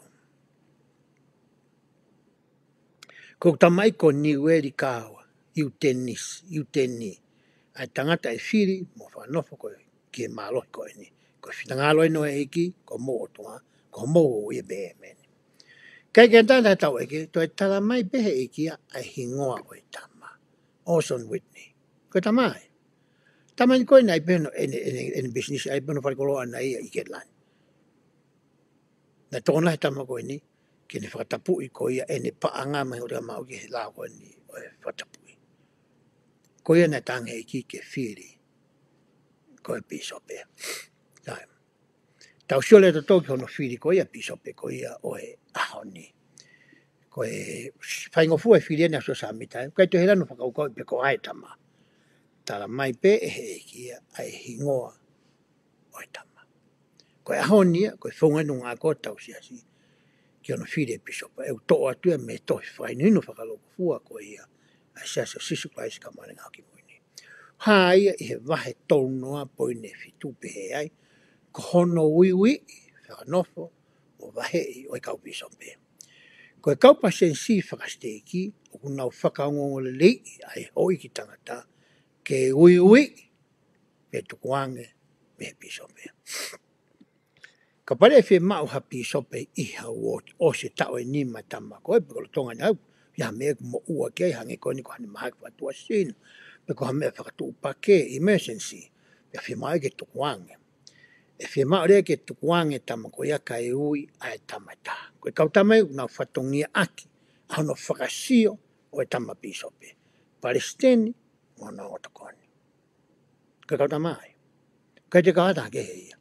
Ko tamai ko ni weri kawa. Iu teni. Ai tangata e whiri mo whanofo koe ki e mālohi koe ni. Ko whitangalo no e iki, ko mo toa, ko mo e be men. Kai ke tanda tau eke, to e tala mai behe iki ai hingoa o e tama. Orson Whitney. Ko tamai. Tamai koe nai peno ene business ai peno wharekoloa na ia i ke lani. Na tōna he tama koe ni, ke ne whakatapu i koe ia ene paanga mai ora mau ke la koe ni o e whakatapu i. Koe ia na tange iki ke whiri, koe pisope. Tae. Tau siole to tōki hono whiri koe ia pisope koe ia o e ahoni. Koe whaingofua e whiri ena so sa mitai, koe to helano whakaukau pe ko ai tama. Tala mai pe e he iki ia ai hingoa o e tama. Koe ahonia, koe whonganu ngā kōtau siasi. Ki ono whiri e pisopa, e uto atua me tohi whainino whakalokufua koe ia. Ai siasa sisu paisi ka mare ngā ki moini. Hā ia i he wahe tōnoa poine fitu pehe ai. Ko hono wiwi, whakanofo, o wahe i o e kau pisope. Ko e kau pasensi whakasteki, o kunau whakaongole lei ai hoi ki tangata, ke wiwi, pe tukuange, me pisope. Ka pare e mau ha pisope i hau o se tau e nima tama koe, pe kolo tonga ni hau, ia mea mo ua kei hange koe ni ko hane mahaki watua sino, pe ko hamea whakatu upake, emergency, pe whi ke tukuange. E whi mau rea ke tukuange tama ko ia kai ui ai tamata. Ko e kau tamai unau whatongia aki, ahono whakasio o e tama pisope. Palestini, mona o takoni. Ko e kau tamai. Ko e te kaata ke heia.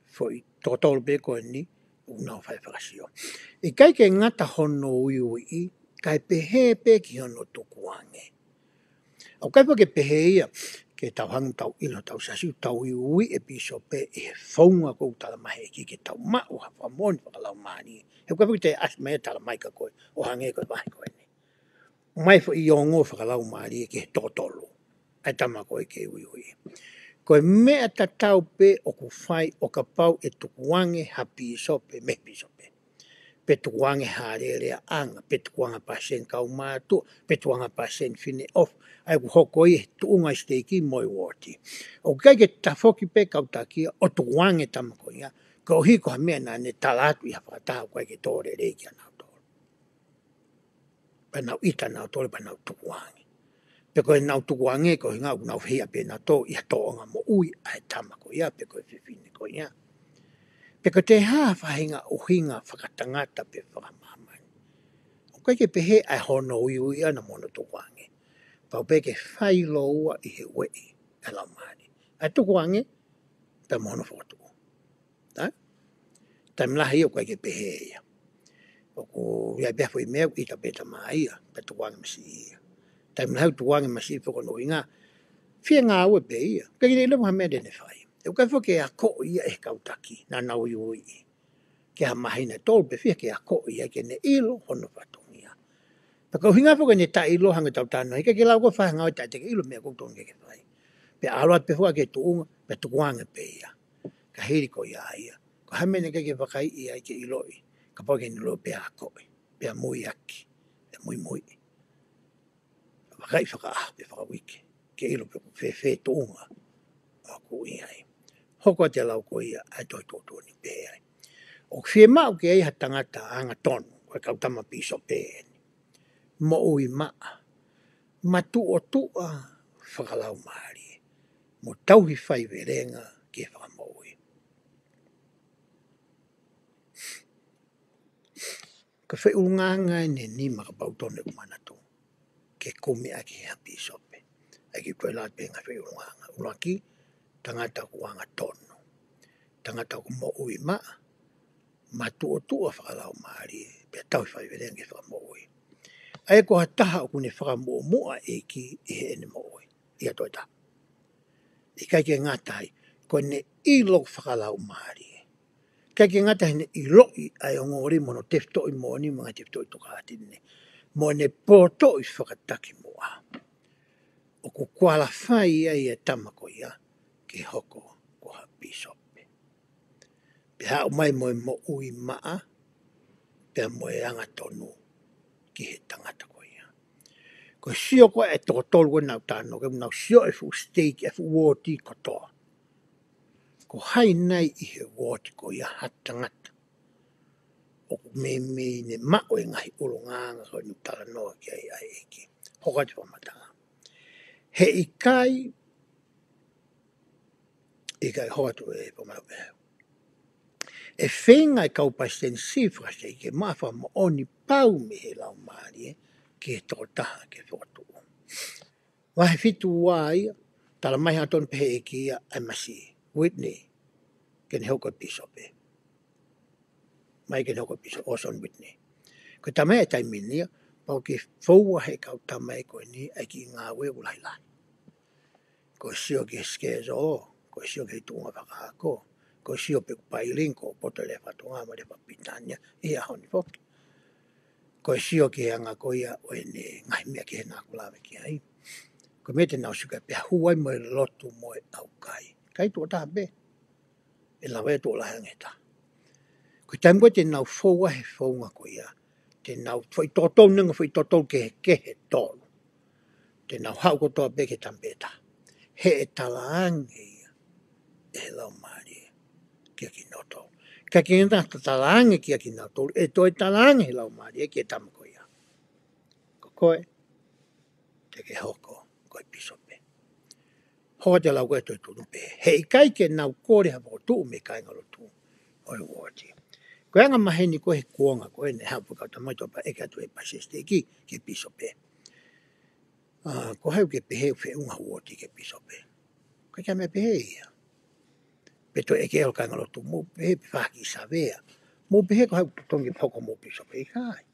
Foi totolo pe koe ni, unau whai whakasio. E kai ke ngata hono ui ui, kai pehe pe ki hono tukuange. Au kai pa ke pehe ia, ke tau hangu tau ilo tau sasiu tau iui e piso pe e whaunga kou tala mahe ki ke tau mau ha whamoni whakalau mani. He kai pa te asma e tala mai ka koe, o hange koe mahe koe ni. Mai fo i ongo whakalau mani e ke totolo. Ai tama koe ke ui ui. Koe mea ta tau pe o ku whai o ka pau e tukuange ha piso pe me piso pe. Pe tukuange harerea anga, pe tukuanga pasen kau mātua, pe tukuanga pasen fine off. Ai ku hoko i tuunga steiki moi woti. O kai ke tafoki pe kautakia o tukuange tamako ia, ko hiko ha mea na ne talatu i hawhataha kai ke tōre reiki anau tōre. Pa nau ita nau tōre pa nau tukuange. Pe koe nau tukuange ko hinga nau hea pe nau tō i hatoonga mo ui ai tamako ia pe koe whiwhine ko ia. Pe ko te haa whahinga o hinga whakatangata pe whakamamani. O kai ke pehe ai hono ui ui ana mono tukuange. Pau pe ke whai loua i he wei e lau mani. Ai tukuange, pe mono whakatuku. Tai mlahi o kai ke pehe ia. O ku iai beha i mea i ta peta maa ia, pe tukuange masi ia. Tai mlahi tukuange masi whakono i ngā. Fia ngā ue pe ia. Kai ke lewa ha mea dene whai. E kai whake a ko ia e kautaki, na nau i ui. Ke ha mahina tōl pe fia ke a ko ia ke ne ilo hono whatongia. Pa kau hinga whaka ne ta ilo hanga tau tāno, hika ke lau ko whai ngau ta te ilo mea koutonga ke whai. Pe aroa pe whaka ke tuunga, pe tukuanga pe ia. Ka hiri ko ia ia. Ko hamene ke whakai ia ke iloi. Ka pau ke nilo pe a koi, pe a mui aki, pe mui mui. Whakai whaka pe whaka wike. Ke ilo pe whe tuunga. O ku ia ia. Hoko te lau ko ia, ai toi tōtua ni pe ai. O whie mau ke ai ha tangata anga tonu, koe kautama piso pe ni. Mo ui maa, ma tua whakalau maari. Mo tauhi whai verenga ke whakamoui. Ka whai urunganga ne ni makapautone umanatu. Ke kumi aki ha piso pe. Aki koe la pe nga whai urunganga. Uraki, tangata kuanga tonu. Tangata ku mo ui maa, ma tua whakalau maari. Pe tauhi whai verenga ke whakamoui. Ai ko hataha o kune whakamua e ki i he ene mooi. Ia toi ta. I kai ke ngatai, ko ne ilo whakalau maari. Kai ke ngatai ne iloi ai o ngori mono teftoi moni mga teftoi tukatine. Mo ne poto i whakataki mua. O ku kuala whai ai e tamako ia ke hoko ko ha pisope. Pe hao mai moe mo ui maa, pe moe anga tonu. Ki he tangata ko ia. Ko sio ko e toko tolu ko nau tāno, ke nau sio e fu steak, e fu wōti kotoa. Ko ko hai nei I he woti ko ia hatangata. O me ne mao e ngai ulunganga ko ni tala noa ki ai ai eki. Hoka te whamatanga. He ikai hoa tu e whamatanga. E whenga e kaupa sen sifra se ke mawha mo oni pau me he lau maari ke tō taha ke whakatu. Wahe fitu wai, tala mai haton pehe e kia ai masi, Whitney, ken hoko pisope. Mai ken hoko pisope, Orson Whitney. Ko tamai e taiminia, pau ke whaua he kau tamai koe ni, ai ki ngā ue ulai lai. Ko sio ke scares ko sio ke tunga whakaako, ko sio pe pailing ko poto le whatonga ma le whapitania, ia honi whoki. Ko sio ke anga koia o ne ngai mea ke he nā kulawe ki ai. Ko me te nau suka pe huai mo e lotu mo e au kai. Kai tō taha be. E lawe tō lahangeta. Ko taim koe te nau whaua he whaunga ko ia. Te nau whai tōtou nunga whai tōtou ke he tōlu. Te nau hau ko tō be ke tampeta. He e talaange ia. E he lau maari. Kia ki noto. Ka ki ngata talaange kia ki noto. E tō e talaange he lau maari. E ki e tamako ia. Ko koe. Te ke hoko. Koe pisope. Hoa te lau koe toi tūnu pe. He kai ke nau kore ha po tuu me kai ngalo tū. Oi wōti. Koe anga maheni koe he kuonga koe ne hau pukauta mai topa eke atu e pasiste ki ke pisope. Ko hau ke pehe uwhe unga wōti ke pisope. Koe kia me pehe ia. Peto eke eo kai ngalo tū. Mō pehe pifaki savea. Mō pehe ko hau tongi poko mō pisope i kai.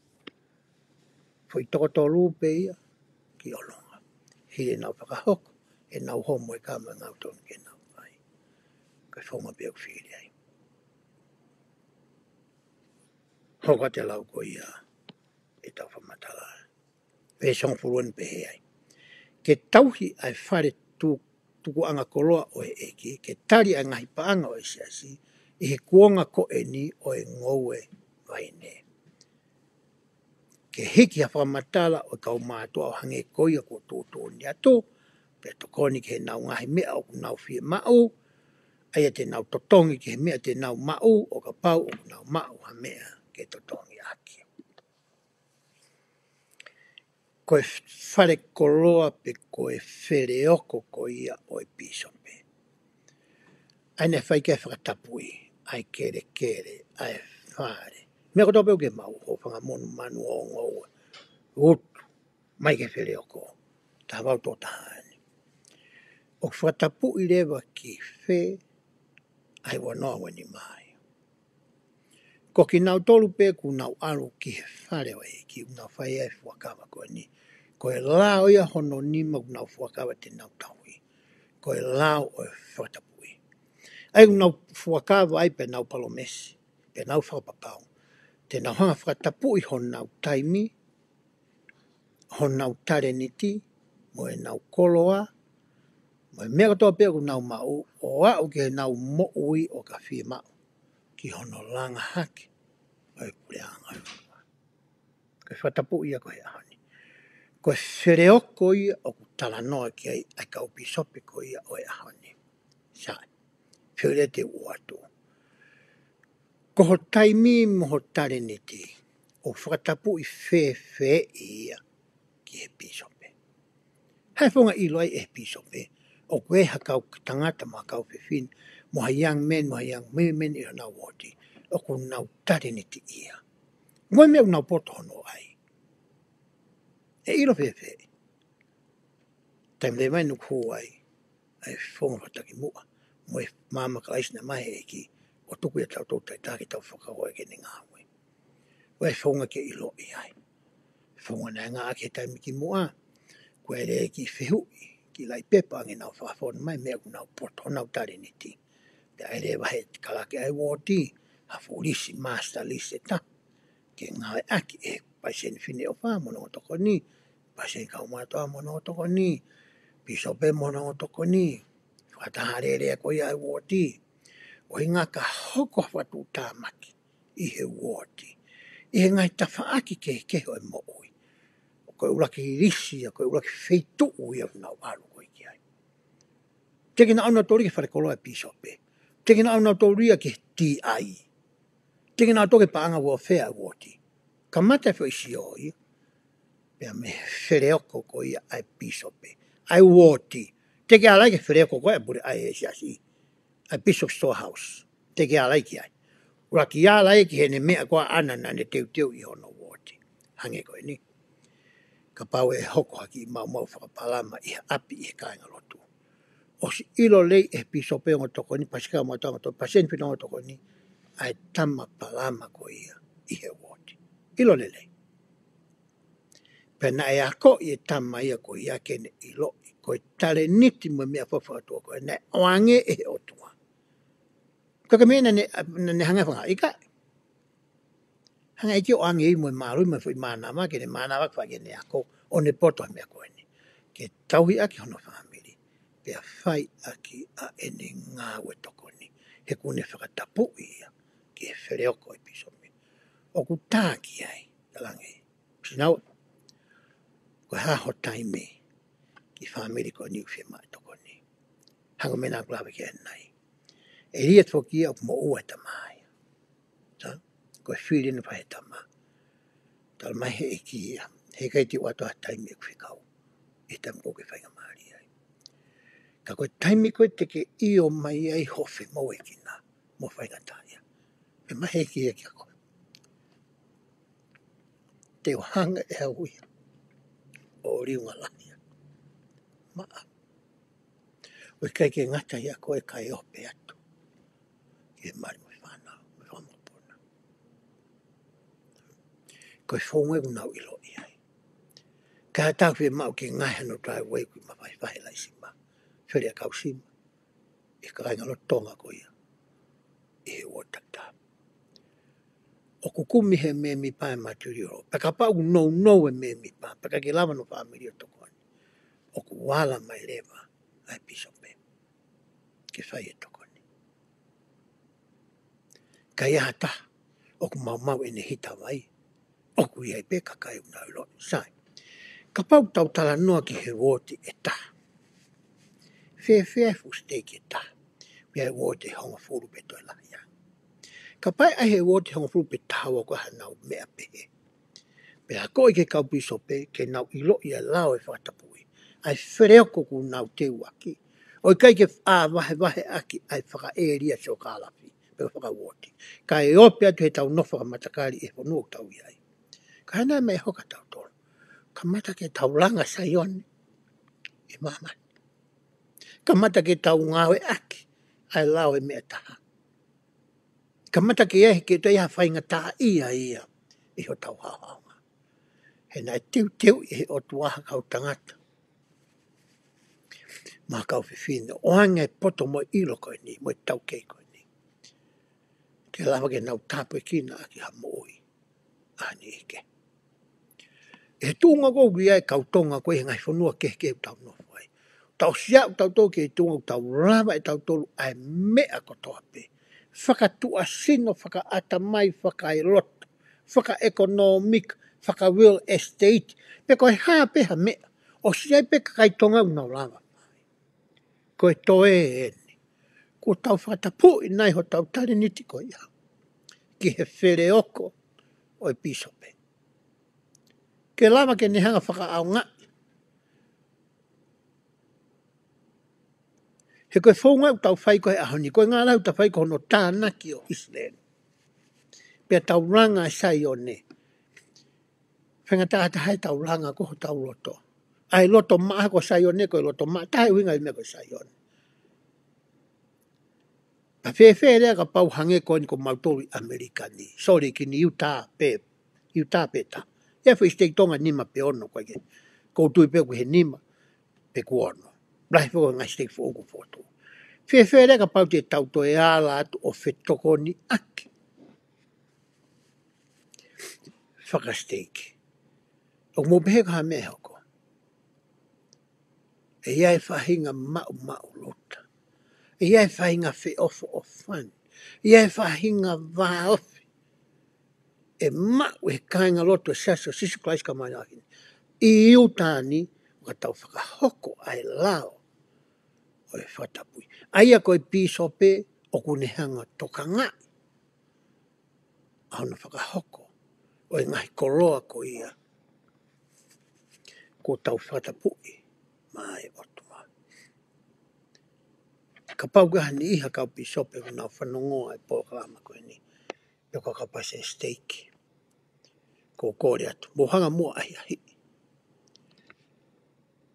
Fui toko lupe ia. Ki olonga. Hile nau whakahoko. E nau homo e kama ngau tonu ke nau ai. Kai whonga peo whiri ai. Hoka te lau ko ia. E tau whamatala. Pe song furuan pehe ai. Ke tauhi ai whare tuku anga koloa o e eki. Ke tari ai ngahi paanga o e siasi. I he kuonga ko e ni o e ngoue vaine. Ke hiki ha whamatala o kau mātua o hange koia ko tōtō ni ato. Pe to koni ke nau ngahi mea o nau fie mau. Aia te nau totongi ke mea te nau mau o ka pau o nau mau ha mea ke totongi aki. Koe whare koloa pe koe where oko ko ia o e pisope. Aine whai ke whakatapui. Ai kere ai whare. Mea ko tōpeu ke mau o whanga monu manu o ngau. Utu. Mai ke where oko. Tā wau tō tahani. O whatapu I rewa ki whe, ai wanoa wani mai. Ko ki nau tolu pe ku nau aru ki he whare o e, ki nau whai e whakawa koe ni. Ko e lao ia hono nima ku nau whakawa te nau taui. Ko e lao o e whatapui. Ai ku nau whakawa ai pe nau palomesi, pe nau whakapapau. Te nau hanga whatapui hon nau taimi, hon nau tareniti, mo e nau koloa, mai mea katoa pia ku nau mau, o au ke nau mo'ui o ka whia mau, ki hono langa hake, o e pule anga. Ko whatapu ia ko he ahani. Ko whireoko ia o ku tala noa ki ai kau pisope ko ia o e ahani. Sai, whire te uatu. Ko ho taimi mo ho tareniti, o whatapu I whe ia ki he pisope. Hai whonga ilo ai e pisope, o koe hakau tangata ma kau whiwhin, mo ha young men, mo ha young women I nau woti, o ko nau tareniti ia. Ngoi mea nau poto hono ai. E ilo whewhe. Taim le mai nuk hou ai, ai whonga whataki mua, mo e mama ka aisna mai e ki, o tuku ia tau tōtai tāki tau whakahoe ke ni ngāwe. O e whonga ke ilo I ai. Whonga nā ngā ke taimi ki mua, ko e re ki whihui, ki lai pepa ange nau whawhona mai mea ku nau poto nau tareniti. Te aere wahe kalake ai wōti, ha furisi master lise ta, ke ngāwe aki e paisen whine o wha mono o toko ni, paisen kau mātua mono o toko ni, pisope mono o toko ni, whataharere ko ia ai wōti, o hi ngā ka hoko whatu tāmaki I he wōti, I he ngai tawhaaki ke keho e mo'ui. Koe uraki risi, koe uraki wheitu ia nau alu koe ki ai. Teki na auna tori ke whare koloa pisope. Tekina au nau tō ria ke ti ai. Tekina au toke paanga wā whea wōti. Ka mata whi si o i. Pea me whereoko ko ia ai pisope. Ai wōti. Teke alai ke whereoko ko ia pure ai e siasi. Ai Bishop Storehouse. Teke alai ki ai. Ura ki alai ki hene mea koa anana ne teu i hono wōti. Hange koe ni. Ka pau e hoko haki mau whakapalama i api i he kāinga lotu. O si ilo lei e pisope o toko ni, pasika mo tanga toko, pasien pina o toko ni, ai tama palama ko ia i he wōti. Ilo le lei. Pena e ako i e tama ia ko ia kene ilo, ko e tale niti mo mea whawhakatua ko e ne oange e he otua. Kaka mea ne hanga whanga ika. Hanga iki o ange i mo e marui ma whi mānama, kene mānama kwa kene ako, o ne poto mea koe ni. Ke tauhi aki hono whamiri, pea whai aki a ene ngāwe toko ni. He kune whakatapu ia, ki e whereoko i pisope. O ku tāki ai, talange. Sinau, ko haho taime, ki whamiri ko ni uwhi mai toko ni. Hango mena klawe ki enai. E ria tōki au mo ua tamai. Ta? Ko e whiri ni pahe tama. Tal mai he eki ia. He kai ti watu a taime e kuwhikau. E tam koke whainga maari ai. Ka koe taime koe teke io mai ai hofe mo e kina. Mo whainga taia. E mai he eki ia kia koe. Te o hanga e hauia. O riunga lahia. Maa. O kai ke ngata ia koe kai ope atu. Ke mari mo whanau. Me whamopona. Koe whonga e unau ilo iai. Ka tau whi mau ke ngai hano trai wei kui mawhai whahe lai sima. Whiri a kau sima. E ka kainga lo tonga ko ia. I he wotata. O kukumi he me mi pae maturi ro. Paka pau no e me mi pae. Paka ke lava no whamiri o toko ani. O ku wala mai lewa. Ai pisope. Ke whai e toko ani. Ka ia ta. O ku mau ene hita wai. O ku iai pe kakai unau lo. Sai. Ka pau tau tala noa ki he woti e ta. Whea fusteki e ta. Pia he woti honga furu peto e lahi ang. Ka pai ai he woti honga furu pe tawa ko hanau mea pehe. Pea koe ke kau pisope ke nau ilo ia lao e whatapui. Ai whereoko ku nau te waki. O kai ke wahe aki ai whaka eria so kālafi. Pea whaka woti. Ka e ope atu he tau nofa ka matakari e whanua tau iai. Ka hana mea hoka tau tolo. Ka mata ke tau langa saioni. E mamani. Ka mata ke tau ngawe aki. Ai lao e mea taha. Ka mata ke ehe ke toi hawhainga taha ia. I ho tau haonga. He nai teu i he otuaha kau tangata. Mā kau whiwhine. Oanga e poto mo ilo koe ni. Mo tau kei koe ni. Ke lawa ke nau tapu e kina aki ha mooi. Ani ike. E tūnga kou ki ai kau tonga koe he ngai whanua ke tau nofu ai. Tau siau tau tō ke tūnga tau rama e tau tolu ai mea kotoa pe. Whakatua sino, whakaata mai, whakairoto, whakaekonomik, whaka-real estate. Pe koe haa peha mea. O siai pe kai tonga unau lava. Koe toe e eni. Ko tau whakatapu i nai ho tau tari niti koe ia. Ki he where oko o e pisope. Ke lava ke nehanga whakaau ngai. He koe whaunga u tau whai koe ahoni. Koe ngā lau tau whai koe no tānaki o Israel. Pea tau ranga sai o ne. Whenga tāta hai tau ranga koho tau loto. Ai loto maa ko sai o ne koe loto maa. Tahe winga i mea koe sai o ne. Pa whewhe rea ka pau hange koe ni ko mautori Amerikani. Sorry ki ni Utah pe ta. Ia whi stei tonga nima pe ono koe ke. Kou tui pe koe he nima pe kuono. Blahi whako ngai stei whoku foto. Whewhe rea ka pau te tau to e ala atu o whetoko ni aki. Whakasteiki. O mo pehe ka mea hoko. E iai whahinga mau lota. E iai whahinga whi ofo o whan. E iai whahinga wā ofi. E mau e kāinga loto e saso sisu klaisi ka mai ahini. I utani, ka tau whakahoko ai lao o e whatapui. Aia koe pisope o kune hanga toka ngai. Auna whakahoko. O e ngahi koloa ko ia. Ko tau whatapui. Mai otuma. Ka paugaha ni iha kau pisope kuna whanongoa e pōkalama koe ni. Peko ka pase steak. Ko kore atu. Mohanga mua ahi ahi.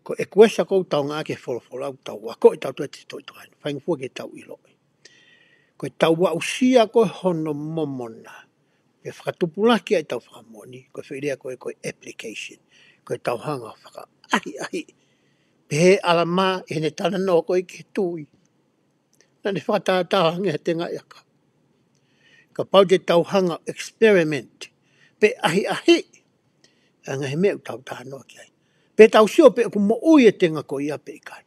Ko e kuesa kou tau ngā ke wholofolau tau wako i tau tuai te toi tokai. Whaingfua ke tau iloi. Ko e tau wa usia koe hono momona. Pe whakatupulaki ai tau whakamoni. Ko e whirea koe application. Ko e tau hanga whaka ahi ahi. Pe he alama e ne tana no koe ke tui. Na ne whakatātā hangi he tenga iaka. Ka pau te tau hanga experiment. Pe ahi ahi. Anga he mea tau tānoa ki ai. Pe tau sio pe ku mo ui e tenga ko ia pe ikai.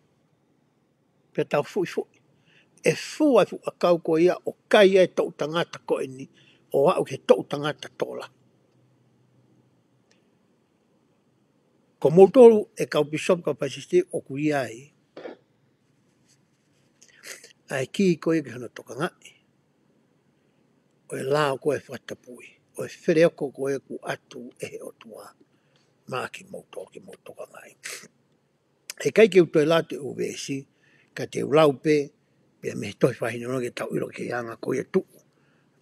Pe tau fui fui. E fua fu a kau ko ia o kai e tau tangata ko e ni. O au ke tau tangata tola. Ko motoru e kau pisop ka pasiste o ku ia ai. Ai ki ko i ke hana toka ngai. O e lao ko e whatapui. O e whireoko ko e ku atu e he o tua. Mā ki motoka ngai. He kai ke utoi la te uvesi. Ka te ulaupe. Pea me toi whahine no ke tau ilo ke anga ko e tu.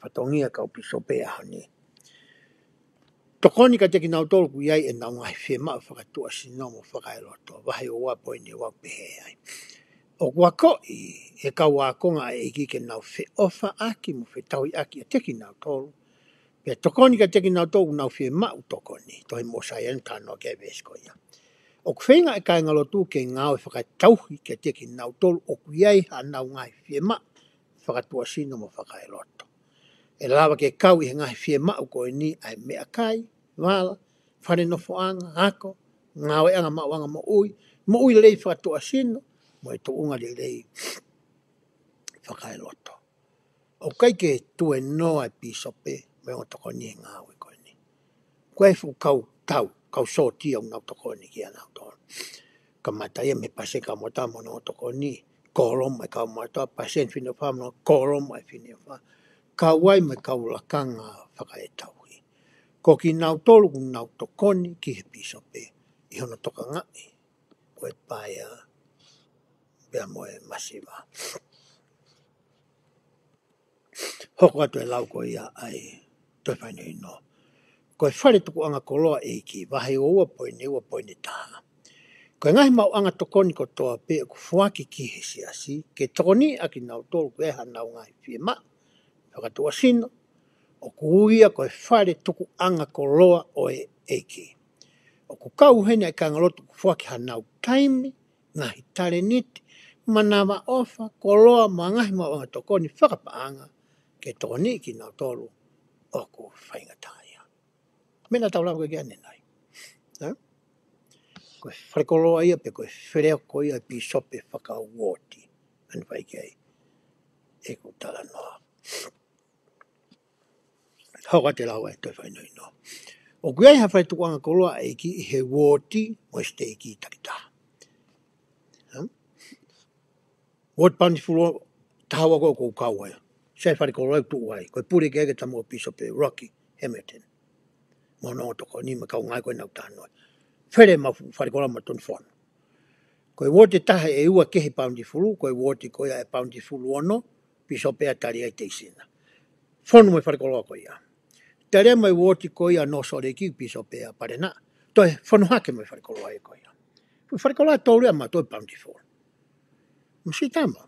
Whatongia kau pisope a honi. Tokoni ka teki nau tolu ku iai e nau ngai whee mau whakatua sinomo whakailoto. Wahe o wapoi ni wau pehe ai. O kua koi e kau wakonga e iki ke nau whe ofa aki mo whe taui aki a teki nau tolu. Pea tokoni ka teki nau tolu nau whee mau tokoni. Toi mo sai en tano ke vesko ia. O kwhenga e kai ngalotu ke ngau e whakatauhi ke teki nau tolu o ku iai ha nau ngai whee mau whakatua sinomo whakailoto. E lawa ke kau i ngai whee mau ko e ni ai mea kai, wala, whare no whaanga, hako, ngau e anga mauanga mo ui lei whakatua sino, mo e tuunga lei whakailoto. O kai ke tue noa e pisope, me o toko ni ngau e ko e ni. Koe fu kau soti au nau toko ni ki anau tō. Ka matai e me pase ka mota mo no toko ni, kōroma e kau mata, pase en whina wha mo kōroma e whina wha. Ka wai me kau lakanga whakaetauhi. Ko ki nau tolu ku nau tokoni ki he pisope. I hono toka ngai. Ko e paia. Bea mo e masiva. Hoko atu e lau ko ia ai. Toi whaine ino. Ko e whare tuku anga koloa e ki. Wahe o ua poine taha. Ko e ngahi mau anga tokoni ko toa pe ku fuaki ki he siasi. Ke tokoni a ki nau tolu ku e ha nau ngai whie ma. Whakatua sino. O kuuia ko e whare tuku anga koloa o e eiki. O ku kau hene e kangalotu ku fuaki hanau taimi, ngahi tare niti, manawa ofa, koloa, ma ngahi mau anga tokoni, whakapaanga, ke tokoni ki nau tolu, o ku whaingataya. Mena tau lau ke ane nai. Ko e whare koloa ia pe ko e whereo ko ia pi sope whakauoti. Anu whai kei, e ku tala noa. Hauka te lau e toi whainoi no. O kuai hawhai tuku anga koloa e ki he woti mo este e ki takita. Wot pandi fulua tahawa ko kauai. Sei whare koloa tu uai. Koe pure ke ege tamu o pisope Rocky Hamilton. Mono o toko ni ma kau ngai koe nau tānoi. Where ma whare koloa ma tonu whono. Koe wote tahe e ua kehi paundi fulu. Koe wote koe e paundi fulu ono. Pisope a tari ai teisina. Whono mo whare koloa koe ia. Tere mai woti ko ia no sore ki piso pe a parena. Toi whanu hake mai wharekoloa e ko ia. Wharekoloa tōrea ma toi bountiful. Masi tama.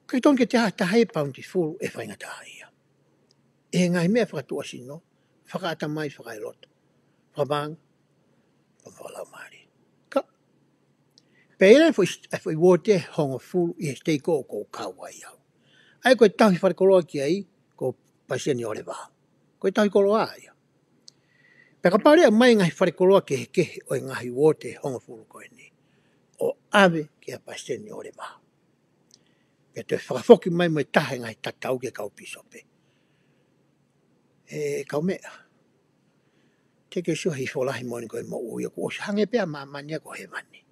Kai ton ke te ha tahai bountiful e whainga taha ia. E ngai mea whakatua sino. Whakaata mai whakailoto. Whabang. Whakalau maari. Ka. Pēra e whai wote hongo fulu i he steiko ko kawa iau. Ai koe tahi wharekoloa ki ai ko pasiani ore waha. Koe tahi koloa ia. Peka parea mai ngahi wharekoloa ke he kehe o ngahi wote hongo fulu koe ni. O ave ke a paseni ore maha. Pea te whakafoki mai mai tahe ngahi tatau ke kau pisope. E kau mea. Te ke sua hi wholahi moni koe mo ui. Ko osi hange pea mamania ko he mani.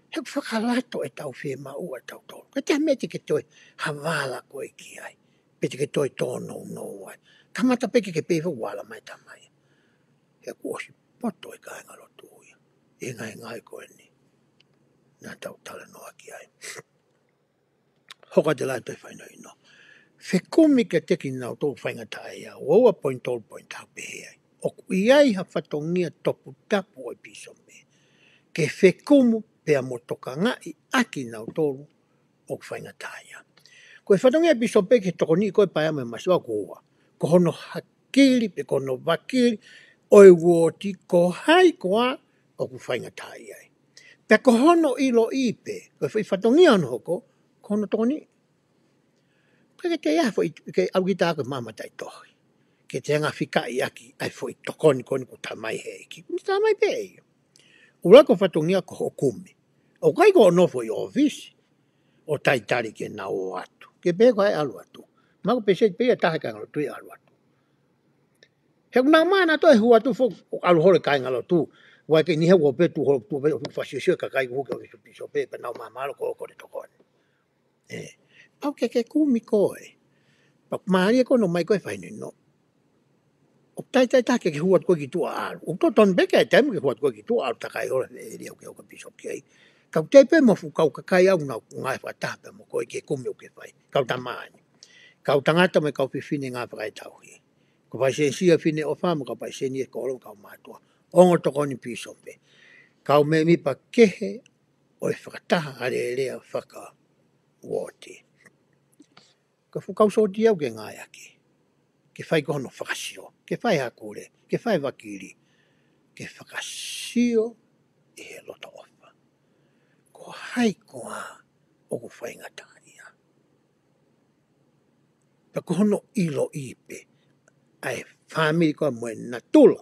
He whakalato e tau whi maua tau tōru. Ka te meti ke toi hawala koe ki ai. Peti ke toi tōno no ai. Kamata peke ke pewa wala mai tamai. He kuosi poto e kai ngalo tūia. E ngai koe ni. Nā tau tala noa ki ai. Hoka te lai toi whainoi no. Whekumi ke teki nau tō whaingatai a. Waua point tōru point hau pehe ai. Oku iai ha whatongia topu tapu o piso me. Ke whekumu pea motoka ngai aki nau tōru o whaingatai a. Koe whatongia piso pe ke toko ni koe pai ame masua kua. Ko hono hakiri pe kono wakiri oi woti ko hai koa o ku whaingatai ai. Pea ko hono ilo ipe, koe whatongia ono hoko, ko hono toko ni. Koe ke ia fo ke au kita koe mamatai tohi. Ke te anga whikai aki ai fo i tokoni koni ko tamai he iki. Ni tamai pe iyo. Ura ko whatongia ko hokumi. O kai ko onofo i ofisi. O taitari ke na o atu. Ke pe ko ai alu atu. Mako pe se pe ia tahe kai ngalo tui alu atu. He kuna mana to e hua tu fo alu hore kai ngalo tu. Wai ke ni he wo pe tu hore tu pe o fasio ka kai ko ke piso pe pe na mamalo ko ko de tokoni. Au ke kumi koe. Pak maria ko no mai koe whaini no. O tai ke huat koe ki tua alu. O to ton beke e temu ke huat koe ki tua alu takai ora e ria ke o ka piso ki ai. Kau te pe mo fu kau kakai au na ngai whatape mo koe ke kumi o ke whai. Kau tamani. Kau tangata me kau whiwhine ngā whakai tau hi. Ko pai sen sia whine o whamu kau pai sen ia ko olo kau mātua. Ongo toko ni piso pe. Kau me mipa kehe o e whakataha are rea whaka wote. Ka fu kau soti au ke ngai aki. Ke whai kohono whakasio. Ke whai hakure. Ke whai wakiri. Ke whakasio e he lota ofa. Ko hai koa o ku whaingatai. Pa kohono ilo ipe. Ai whamiri koa moe na tula.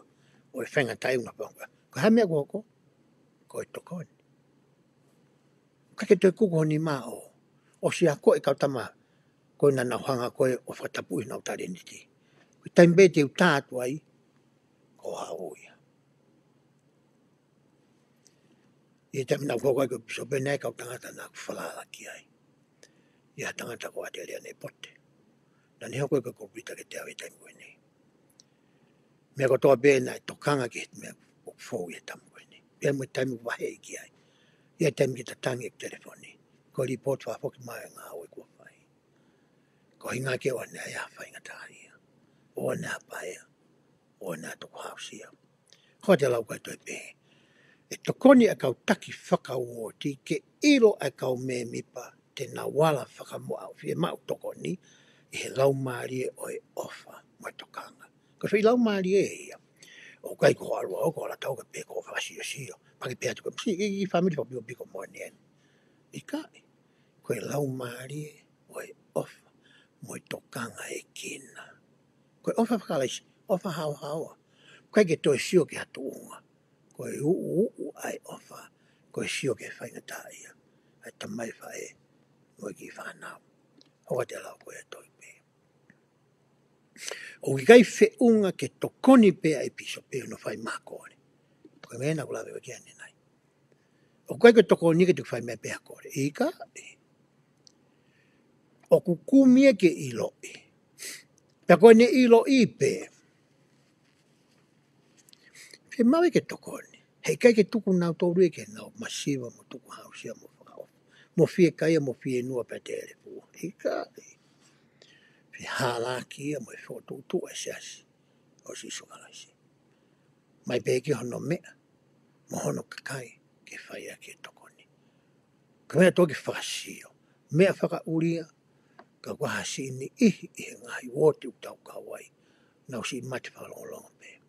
O e whaingatai una panga. Ko hai mea koko. Ko e tokoni. Kake toi kuko ni mao. O si a koe kau tama. Koe na nauhanga koe o whakatapu i nau tareniti. Koe taimbe te utātu ai. Ko hauia. Ie te mina koko ai koe piso penei kau tangata nā kuwhalala ki ai. Ia tangata ko ate rea ne pote. Na ni hoko e ko pita ke te awe taimu koe nei. Mea ko toa bēna e tokanga ki mea o fōu e tamu koe nei. Pea mo taimu wahe ki ai. Ia taimu ki tatangi e telefoni. Ko report whafoki mai ngā oe kua whai. Ko hinga ke o nea ia whaingatai. O nea paea. O nea toko hausia. Hoa te lau kai toi pehe. E tokoni e kau taki whakauoti ke ilo e kau me mipa te na wala whakamoa. Fie mau tokoni. I he lau maarie o e ofa mai tokanga. Ko whi lau maarie e ia. O kai ko arua o ko la tau ka pe ko whakasio sio. Paki pea tuka pisi i family pa pio piko moa nien. I kai. Ko e lau maarie o e ofa mai tokanga e kina. Ko e ofa whakalaisi. Ofa hao haoa. Kai ke toi sio ke hatu unga. Ko e uu ai ofa. Ko e sio ke whaingatai ia. Ai tamai whae. Moi ki whanau. Hoa te lau ko e toi. O ki kai whiunga ke tokoni pea e piso pea no whai mākore. Koe mena ko lawe waki ane nai. O kai ke tokoni ke tuk whai mea pea kore. Ika e. O kukumie ke ilo e. Pea koe ne ilo i pea. Pe mawe ke tokoni. Hei kai ke tuku nau tōru e ke nau masiwa mo tuku hausia mo whakao. Mo fie kai mo fie nua pea telefu. Ika e. Pe halaki mo e whotu e siasi. O si sukalaisi. Mai peki hono mea. Mo hono kakai ke whaia ke tokoni. Ka mea toki whakasio. Mea whakauria. Ka wahasi ni ihi ngai woti utau kawai. Nau si mati whakalongolongo pe.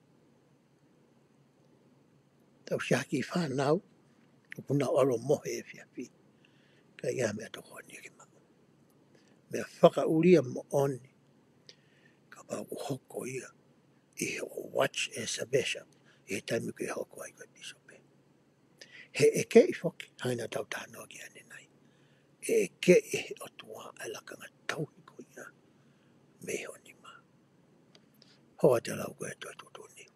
Tau si haki whanau. Upuna alo mohe e whiawhi. Ka ia mea tokoni ke mau. Mea whakauria mo oni. Ka pau hoko ia. I o watch as a bishop. I taimu ke hoko ai koe bishop. He eke i whoki. Haina tau tānoa ki ane nai. He eke i he otua ai lakanga tauhi ko ia. Meho ni ma. Hoa te lau koe toi tutuni.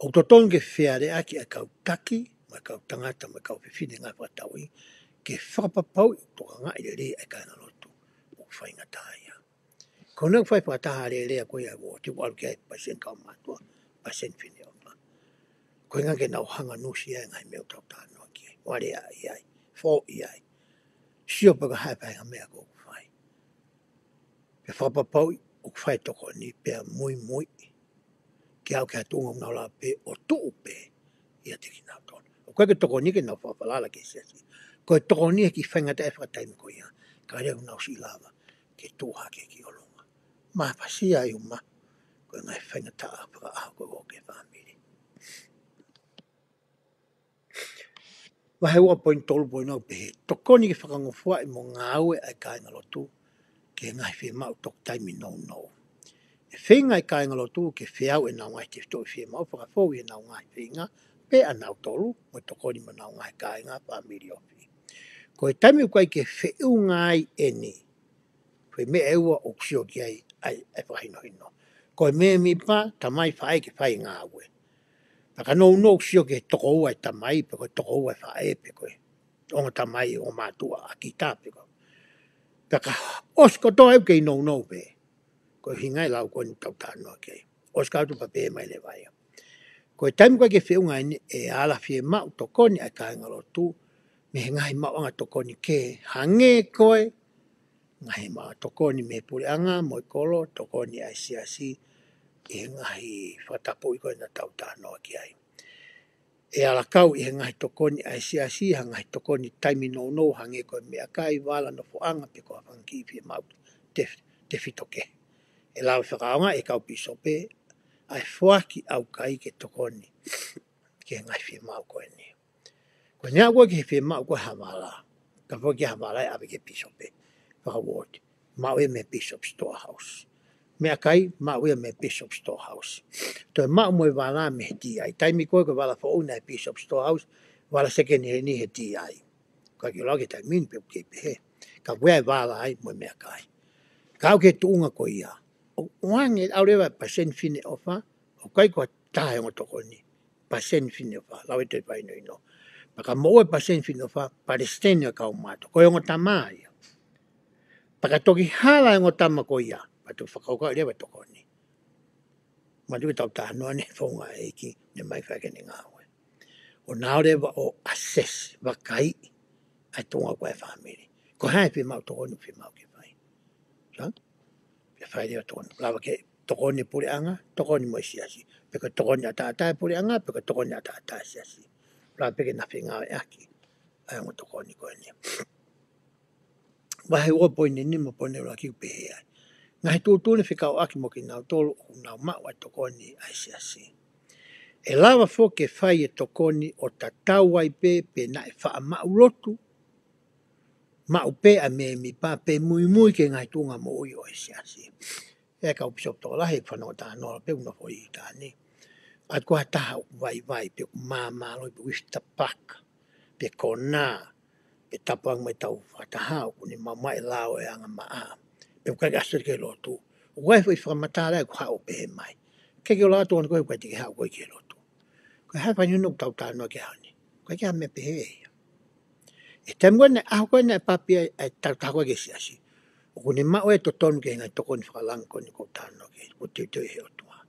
O totonge whiare aki a kau taki. mai kau tangata mai kau whiwhine ngai whakataui, ke whakapapau toka ngai le rea e kainga lotu o whainga tāia. Ko nau whai whakataha le rea koe ai wo, te walu ki ai pasen kau mātua, pasen whine o wha. Koe ngā ke nau hanga nusi ai ngai meo tau tānoa ki ai, ware ai ai, fō i ai. Sio paka hai painga mea ko whai. Pe whakapapau o whai toko ni pia mui mui, ki au ki hatunga unau la pe o tuu pe, ia te ki nau tonu. O koe ke toko ni ke nau whapalala ke sesi. Koe toko ni ki whaingata e whakataimi ko ia, ka rea unau si lava, ke tūha ke ki olonga. Maa pasia i uma, koe ngai whaingata a paka aho koe o ke whamiri. Wahe ua poin tolu poin au pehe, toko ni ke whakangofua i mo ngāue ai kāinga lotu, ke ngai whi mau tok taimi nou nou. E whinga i kāinga lotu ke whiau e nau ngai te whitoi whi mau whakafou e nau ngai whinga, pe a nau tolu, mo toko ni mo nau ngai kāinga whamiri ofi. Ko e taimi ukai ke whiu ngai e ni, koe me e ua o ksio ki ai whahino hino. Ko e me mi pa, tamai whae ke whai ngā ue. Paka nou nou ksio ke toko ua e tamai, pe koe toko ua e whae pe koe. Onga tamai o mātua a ki tā pe koe. Paka osko toa eu kei nou nou pe. Ko hingai lau koe ni tau tānoa kei. Oska atu pa pe mai le vai. Ko e taimi koe ke whiunga e ala fie mau tokoni ai kāinga lotu, me he ngahi mau anga tokoni ke hange koe, ngahi mau tokoni me pule anga, moi kolo, tokoni ai siasi, e ngahi whatapu i koe na tau tānoa ki ai. E ala kau i he ngahi tokoni ai siasi, ha ngahi tokoni taimi nou nou hange koe me akai wala no fo anga pe koe whanki fie mau te fitoke. E lau whakaonga e kau pisope, ai whuaki au kai ke tokoni, ke ngai fie mau koe ni. Ko nea koe ke fie mau koe hawala, ka whuaki hawala e awe ke pisope, whakawoti, mau e me Bishop Storehouse. Mea kai, mau e me Bishop Storehouse. Toi mau moe wala me he di ai, taimi koe ko wala whauna e Bishop Storehouse, wala seke ni he di ai. Ka ki lau ke taimini pe uke pe he, ka wea wala ai moe mea kai. Ka au ke tuunga ko ia, o wange au rewa pasen fine ofa, o kai ko tahe o toko ni, pasen fine ofa, lau e te paino ino. Paka moe pasen fine ofa, Palestine ka o mato, ko o tamai. Paka toki hala o tama ko ia, patu whakauka rewa toko ni. Matu tau tānoa ne whaunga eiki, ne mai whake ni ngāwe. O nao rewa o assess, wakai, ai tonga koe whamiri. Ko hai whi mau toko ni, whi mau ke whai. Sa? Whai rewa toko ni. Lawa ke toko ni puri anga, toko ni mo siasi. Peka toko ni ata puri anga, peka toko ni ata siasi. Lawa peke na whi ngāwe aki. Ai ngo toko ni koe ni. Wahe ua poine ni mo pone ura ki upehe ai. Ngahi tūtūne whikau aki mo ki nau tolu o nau mau ai tokoni ai siasi. E lawa fo ke whai e tokoni o ta tau ai pe na e wha mau lotu. Mau pe a me mi pa pe mui ke ngai tunga mo ui o e siasi. E kau pisop toko lahi whanau ta noa pe una fo i ta ni. At kua taha vai pe mā loi pe wifta paka. Pe kona. Pe tapuang mai tau whatahau kuni mamai lao e anga maa. Pe kai asur ke lotu. Wai fo whamatara ko hau pe mai. Ke ke la tu ko ko ti hau ko ke lotu. Ko ha pa no tau ta no ke hani. Ko ke me pe he. E tamo ne a ko ne papi ai ta ko ke siasi. O ni ma o to ton ke ngai to kon falang ko ni ko ta no ke ko te he o tua.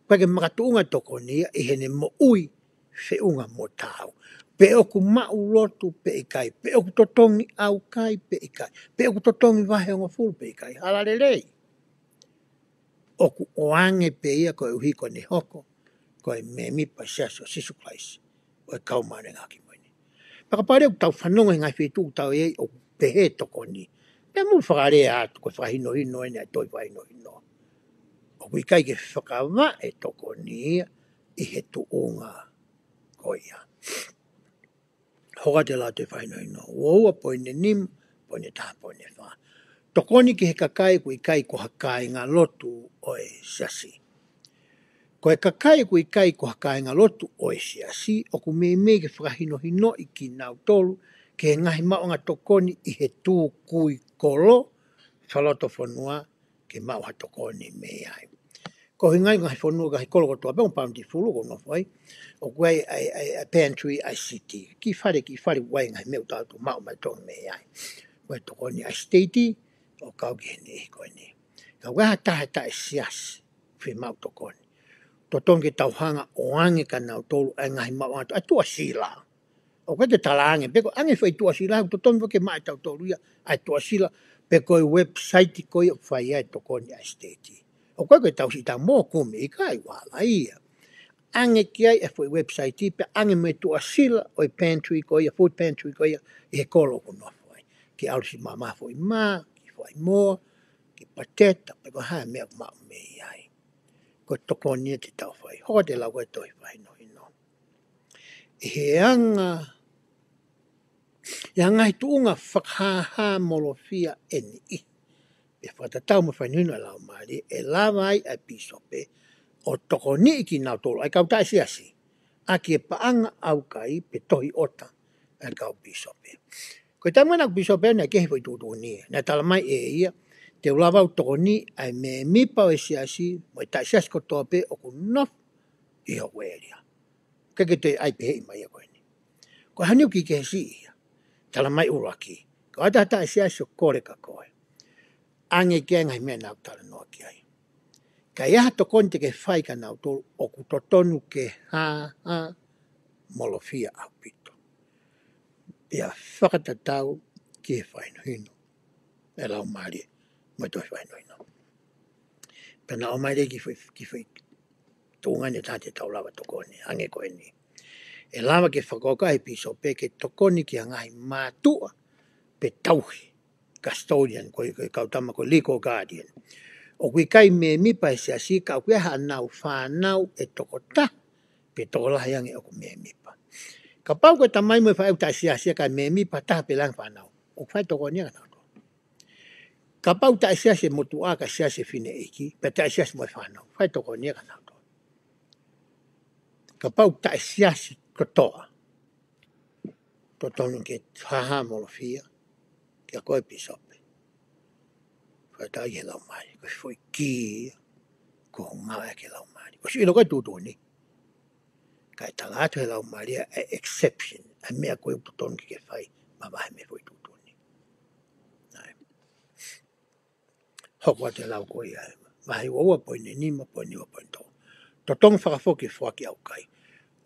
Ko ke makatunga to ko ni e he ne mo ui fe unga mo tau. Pe o ku mau lotu pe i kai, pe o ku totongi au kai pe i kai, pe o ku totongi wahe onga fulu pe i kai, halare rei. O ku oange pe ia koe uhiko ni hoko, koe me mi pa siaso sisu klaisi, o e kaumare ngaki moini. Paka pare o tau whanonga ngai whitu tau e o pehe toko ni, pe mu whakare atu koe whahino hino ene a toi whahino hino. O ku i kai ke whakawa e toko ni i he tuunga koia. Hoka te la te whaino ino. Ua poine nim, poine taha poine wha. Tokoni ki he kakai ku i kai ko hakai ngā lotu o e siasi. Ko e kakai ku i kai ko hakai ngā lotu o e siasi, o ku me ke whakahino hino i ki nau tolu, ke he ngahi maonga tokoni i he tū kui kolo, whaloto whanua, ke mauha tokoni me ai. ko hingai ngai fonu ga kolo to be un paundi fulu ko no foi o kwai ai pantry ICT ki fare wai ngai meu ta to mau mai to me ai ko to ko ni state o ka ge ni ko ni ka wa ta sias fi mau to ko ni to tonge tau hanga o ange kana o tolu ngai mau a tua sila o ka te talange pe ko ange foi tua sila to tonge ke mai tau tolu ia ai tua sila pe ko website ko ia fai ai to ko ni state o koe koe tau si tā mō kume i kai wala ia. Ange ki ai e fwoi website i pe ange me tua sila o i pantry ko ia, food pantry ko ia, i he kolo ko no fwoi. Ki alu si mama fwoi mā, ki fwoi mō, ki pateta, pe ko hae mea mā me i ai. Ko toko nia te tau fwoi, hoa te lau koe toi fwoi no i no. I he anga, ia ngai tuunga whakhaha molofia eni i. E whatatau mo whainuna lau maari, e lawa ai ai pisope, o toko ni ki nau tolo, ai kau tai siasi. Aki e paanga au kai pe tohi ota, ai kau pisope. Koe tai mana pisope na kehi foi tutu ni, na tala mai e ia, te ulawa toko ni, ai me mipa o siasi, mo tai siasi ko tope, o ku nof, i ho weria. Keke te ai pehe mai a koe ni. Koe haniu ki kehe si ia, tala mai uraki. Koe ata tai siasi o kore ka koe. Ange kia ngai mea nau tala noa ki ai. Ka iaha to konte ke whai ka nau tolu o ku totonu ke ha molofia au pito. Ia whakatatau ki e whai no hino. E lau maari, mo toi whai no hino. Pena o maari ki whai tūnga ne tāte tau lawa tokoni, ange koe ni. E lawa ke whakoka e piso pe ke tokoni ki a ngai mātua pe tauhi. Custodian, ko kautama ko legal guardian. O kui kai me mipa e se asi, ka kui ha nau whanau e toko ta, pe toko lahi ange o ku me mipa. Ka pau koe tamai mo e whaeu ta si asi, ka me mipa ta pe lang whanau. O whai toko ni anau. Ka pau ta si asi motu a ka si asi fine eki, pe ta si asi mo e whanau. Whai toko ni anau. Ka pau ta si asi kotoa. Totonu ke haha molofia. Kia koe pisope. Koe tā i he lau maari. Koe foi ki, ko ngā e ke lau maari. Ko si ilo koe tūtūni. Kai tala atu he lau maari e exception. A mea koe ututonu ki ke whai. Ma wahe me foi tūtūni. Hoko te lau koe ia. Wahe ua poine nima, poine ua poine tō. Totong whakafoki whaki au kai.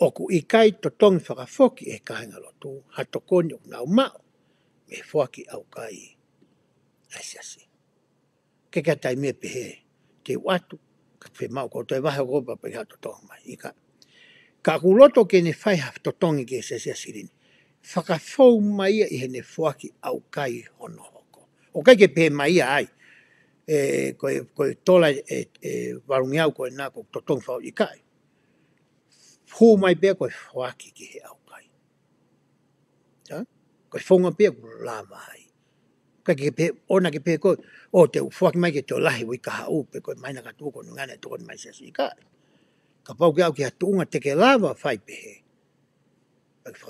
Oku i kai totong whakafoki e kahenga lotu. Ha tokoni o nau mao. Me whaki au kai asiasi. Keka tai me pehe, te watu, ka whi mau ko toi wahe ropa pe hato tonga mai. Ika. Ka kuloto ke ne whai haf totongi ke se sirini. Whakafou mai i he ne whaki au kai hono hoko. O kai ke pehe mai ai. Koe tola warungi au koe nā ko totongi whau i kai. Hu mai pia koe whaki ki he au kai. Koe whonga pia ko lama ai. Kai ke pe ona ke pe ko o te fuaki mai ke te lahi wi ka hau pe ko mai na ka tu ko ngana to ko mai se ka pau ke au ke tunga te ke lava fai pe he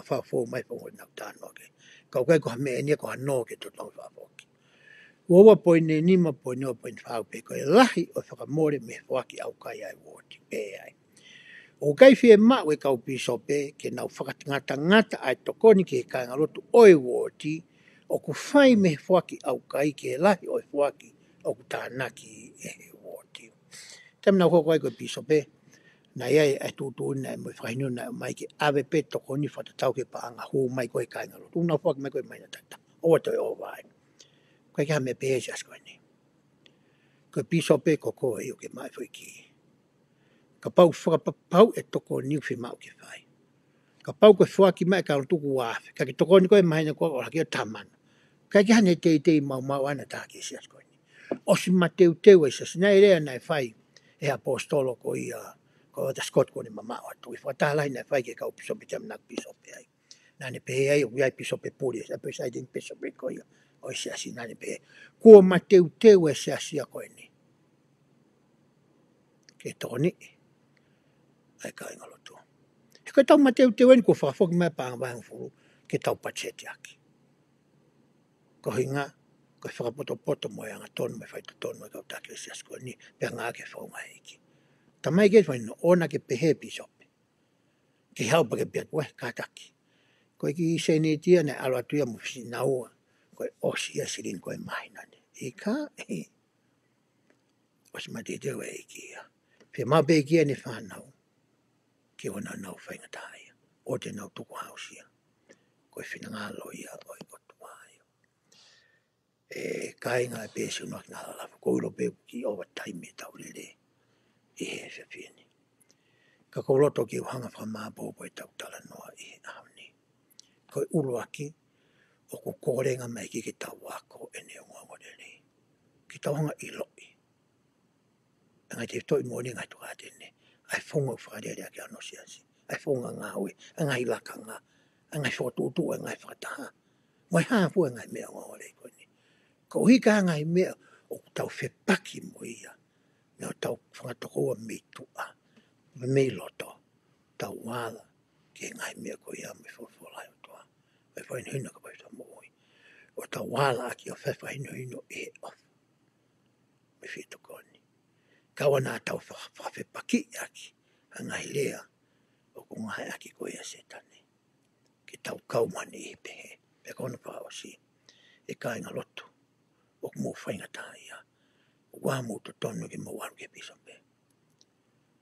fa fo mai po na ta no ke ka ko me ni ko no ke to to fa fo wo wa po ni ma po no po fa pe ko lahi o fa more me fuaki au kai ai wo ti pe ai o kai fie ma we ka piso pe ke na fa ngata ai to ko ni ke ka ngalotu oi wo ti o ku whai me whaki au kai ke lahi o whaki o ku tānaki e wōti. Tamina hoko ai koe piso pe, na iai e tūtū na e moi whainu na mai ke awe pe toko ni whatatau ke paanga hū mai koe kai ngalo. Tūna whaki mai koe mai na tata. Owa toi o vai. Koe kia me pehe sias koe ni. Koe piso pe ko koe iu ke mai whai ki. Ka pau whakapapau e toko ni uwhi mau ke whai. Ka pau koe whaki mai ka tuku wafe. Ka ki toko ni koe mai na koe o haki o tamana. Kai ki hane te mau ana tā ki sias koe ni. O si mateu teu e sias. Nai rea nai whai e apostolo ko ia ko ta Scott ko ni mama atu. I whatalai nai whai ke kau pisope tam nak pisope ai. Nane pehe ai o iai pisope puri. A presiding pisope ko ia. O i siasi nane pehe. Kua mateu teu e siasi a koe ni. Ke toni. Ai ka ingalo tu. He koe tau mateu teu e ni kua whakafoki mai pānga wahang furu. Ke tau pachete aki. Ko hinga, ko whakapoto mo e anga tonu me whai tonu me kau tāke sias koe ni, pe ngā ke whaunga heiki. tamai ke whaino ona ke pehe pisope. Ke hau pa ke pia koe kataki. Koe ki seni tia ne alo atuia mo fisi naua. Koe osia sirin koe mahinane. Ika os mati te we ikia. Pe ma pe ikia ni whanau. Ki ona nau whaingatāia. O te nau tuku hausia. Koe whina ngā loia oi o tuaia. Kai ngā pēsi unak ngā lalafu. Ko ulo pe ki owa taimi tau lele. I he whiwhini. Ka koloto ki uhanga whamāpōpo e tau tala noa i he ahoni. Koe ulo aki. O ko kōrenga mai ki tau wako e ne unga ngorele. Ki tau hanga i loi. Ngai te toi mōni ngai tu ātene. Ai whonga whakadere ake ano siasi. Ai whonga ngā hui. Ngai laka ngā. Ngai whakatutu e ngai whakataha. Ngai hāpu e ngai mea ngore koni. Ko hika ngai mea o tau whepaki mo ia. Nau tau whangatokoa me tua. Me loto. Tau wala. Ke ngai mea ko ia me whawholai o toa. Me whain hina ka paita moi. O tau wala aki o whewhaino hino e of. Me whito koni. Kawa nā tau whawhepaki aki. Ngai lea. O ko ngai aki ko ia setane. Ki tau kaumani i pehe. Pe kona whaosi. E kai ngā loto. O ko mō whaingata ia. O wā mō to tonu ki mō waru ke pisampe.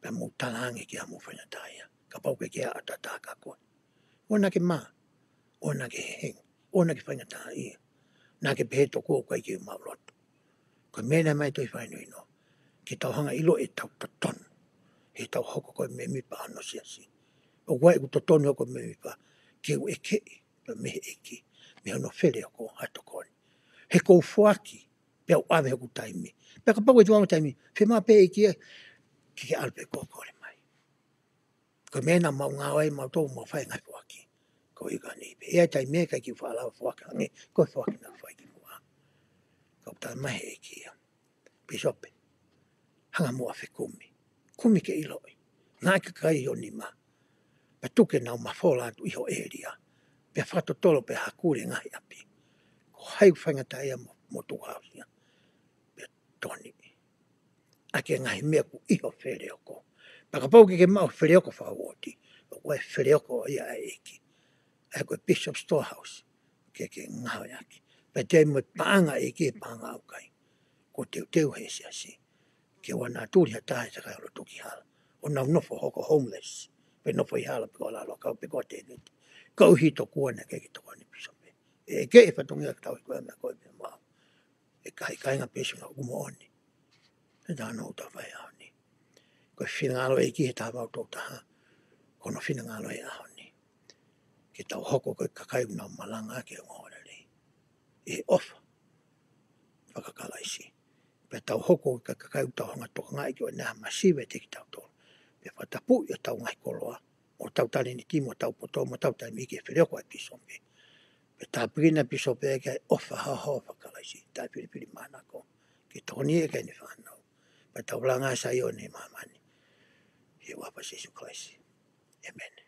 Pe mō talangi ki a mō whaingata ia. Ka pau ke kia atata ka koe. Ona ke mā. Ona ke heng. Ona ke whaingata ia. Nā ke pehe to kō kai ki mā loto. Ko mena mai toi whaino ino. Ki tau hanga ilo e tau tonu. He tau hoko koe me mipa ano siasi. O wai ku tonu hoko me mipa. Ke u eke. Pe mehe eki. Me ono where ako hato koni. He kou fuaki. Pe au awe hoku taimi. Pe ka pau e tuama taimi. Whe maa pe eki e. Ki ke alpe kōkore mai. Ko mena mau ngāwai mau tō mau whai ngai fuaki. Ko ika ni pe. Ea tai mea kai ki whaalawa fuaki. Ange koe fuaki na whai ki mua. Kau tai mahe eki ia. Pisope. Hanga mua whi kumi. Kumi ke iloi. Ngai ka kai o ni ma. Pe tuke nau mawhola atu iho eria. Pe whato tolo pe hakure ngai api. Ko hai whaingata ia mo tuhausia. Pe toni. Ake ngai mea ku iho where oko. Paka pau ke mau where oko whawoti. O koe where oko ia eki. E koe Bishop Storehouse. Ke ngau aki. Pe te mo paanga eki e paanga aukai. Ko teu he siasi. Ke wana tūri hatahe sa kai alo tuki hala. O nau nofo hoko homeless. Pe nofo i hala pe ko lalo kau pe ko te niti. Kau hito kuana ke ki toko ni pisope. E ke e whatongi a tau i koe mea koe mea mau. E kai ngā pesu ngā umo oni. E tā nou ta whai ahoni. Koe whinangalo e ki he tā wau tō taha. Kono whinangalo e ahoni. Ke tau hoko koe kakai unau malanga ke ngōrere. E ofa. Whakakalaisi. Pe tau hoko ka kakai tau hanga toka ngai ki o neha masiwe te ki tau tō. Pe whatapu i o tau ngai koloa. O tau tari ni timo tau poto mo tau tari miki e whireko ai pisompe. Pe tā pirina pisope e kai ofa haho whakalaisi. Tā piripiri manako. Ki toni e kai ni whanau. Pe tau langa sa i o ni mamani. He wapa Jesu Christ. Amen.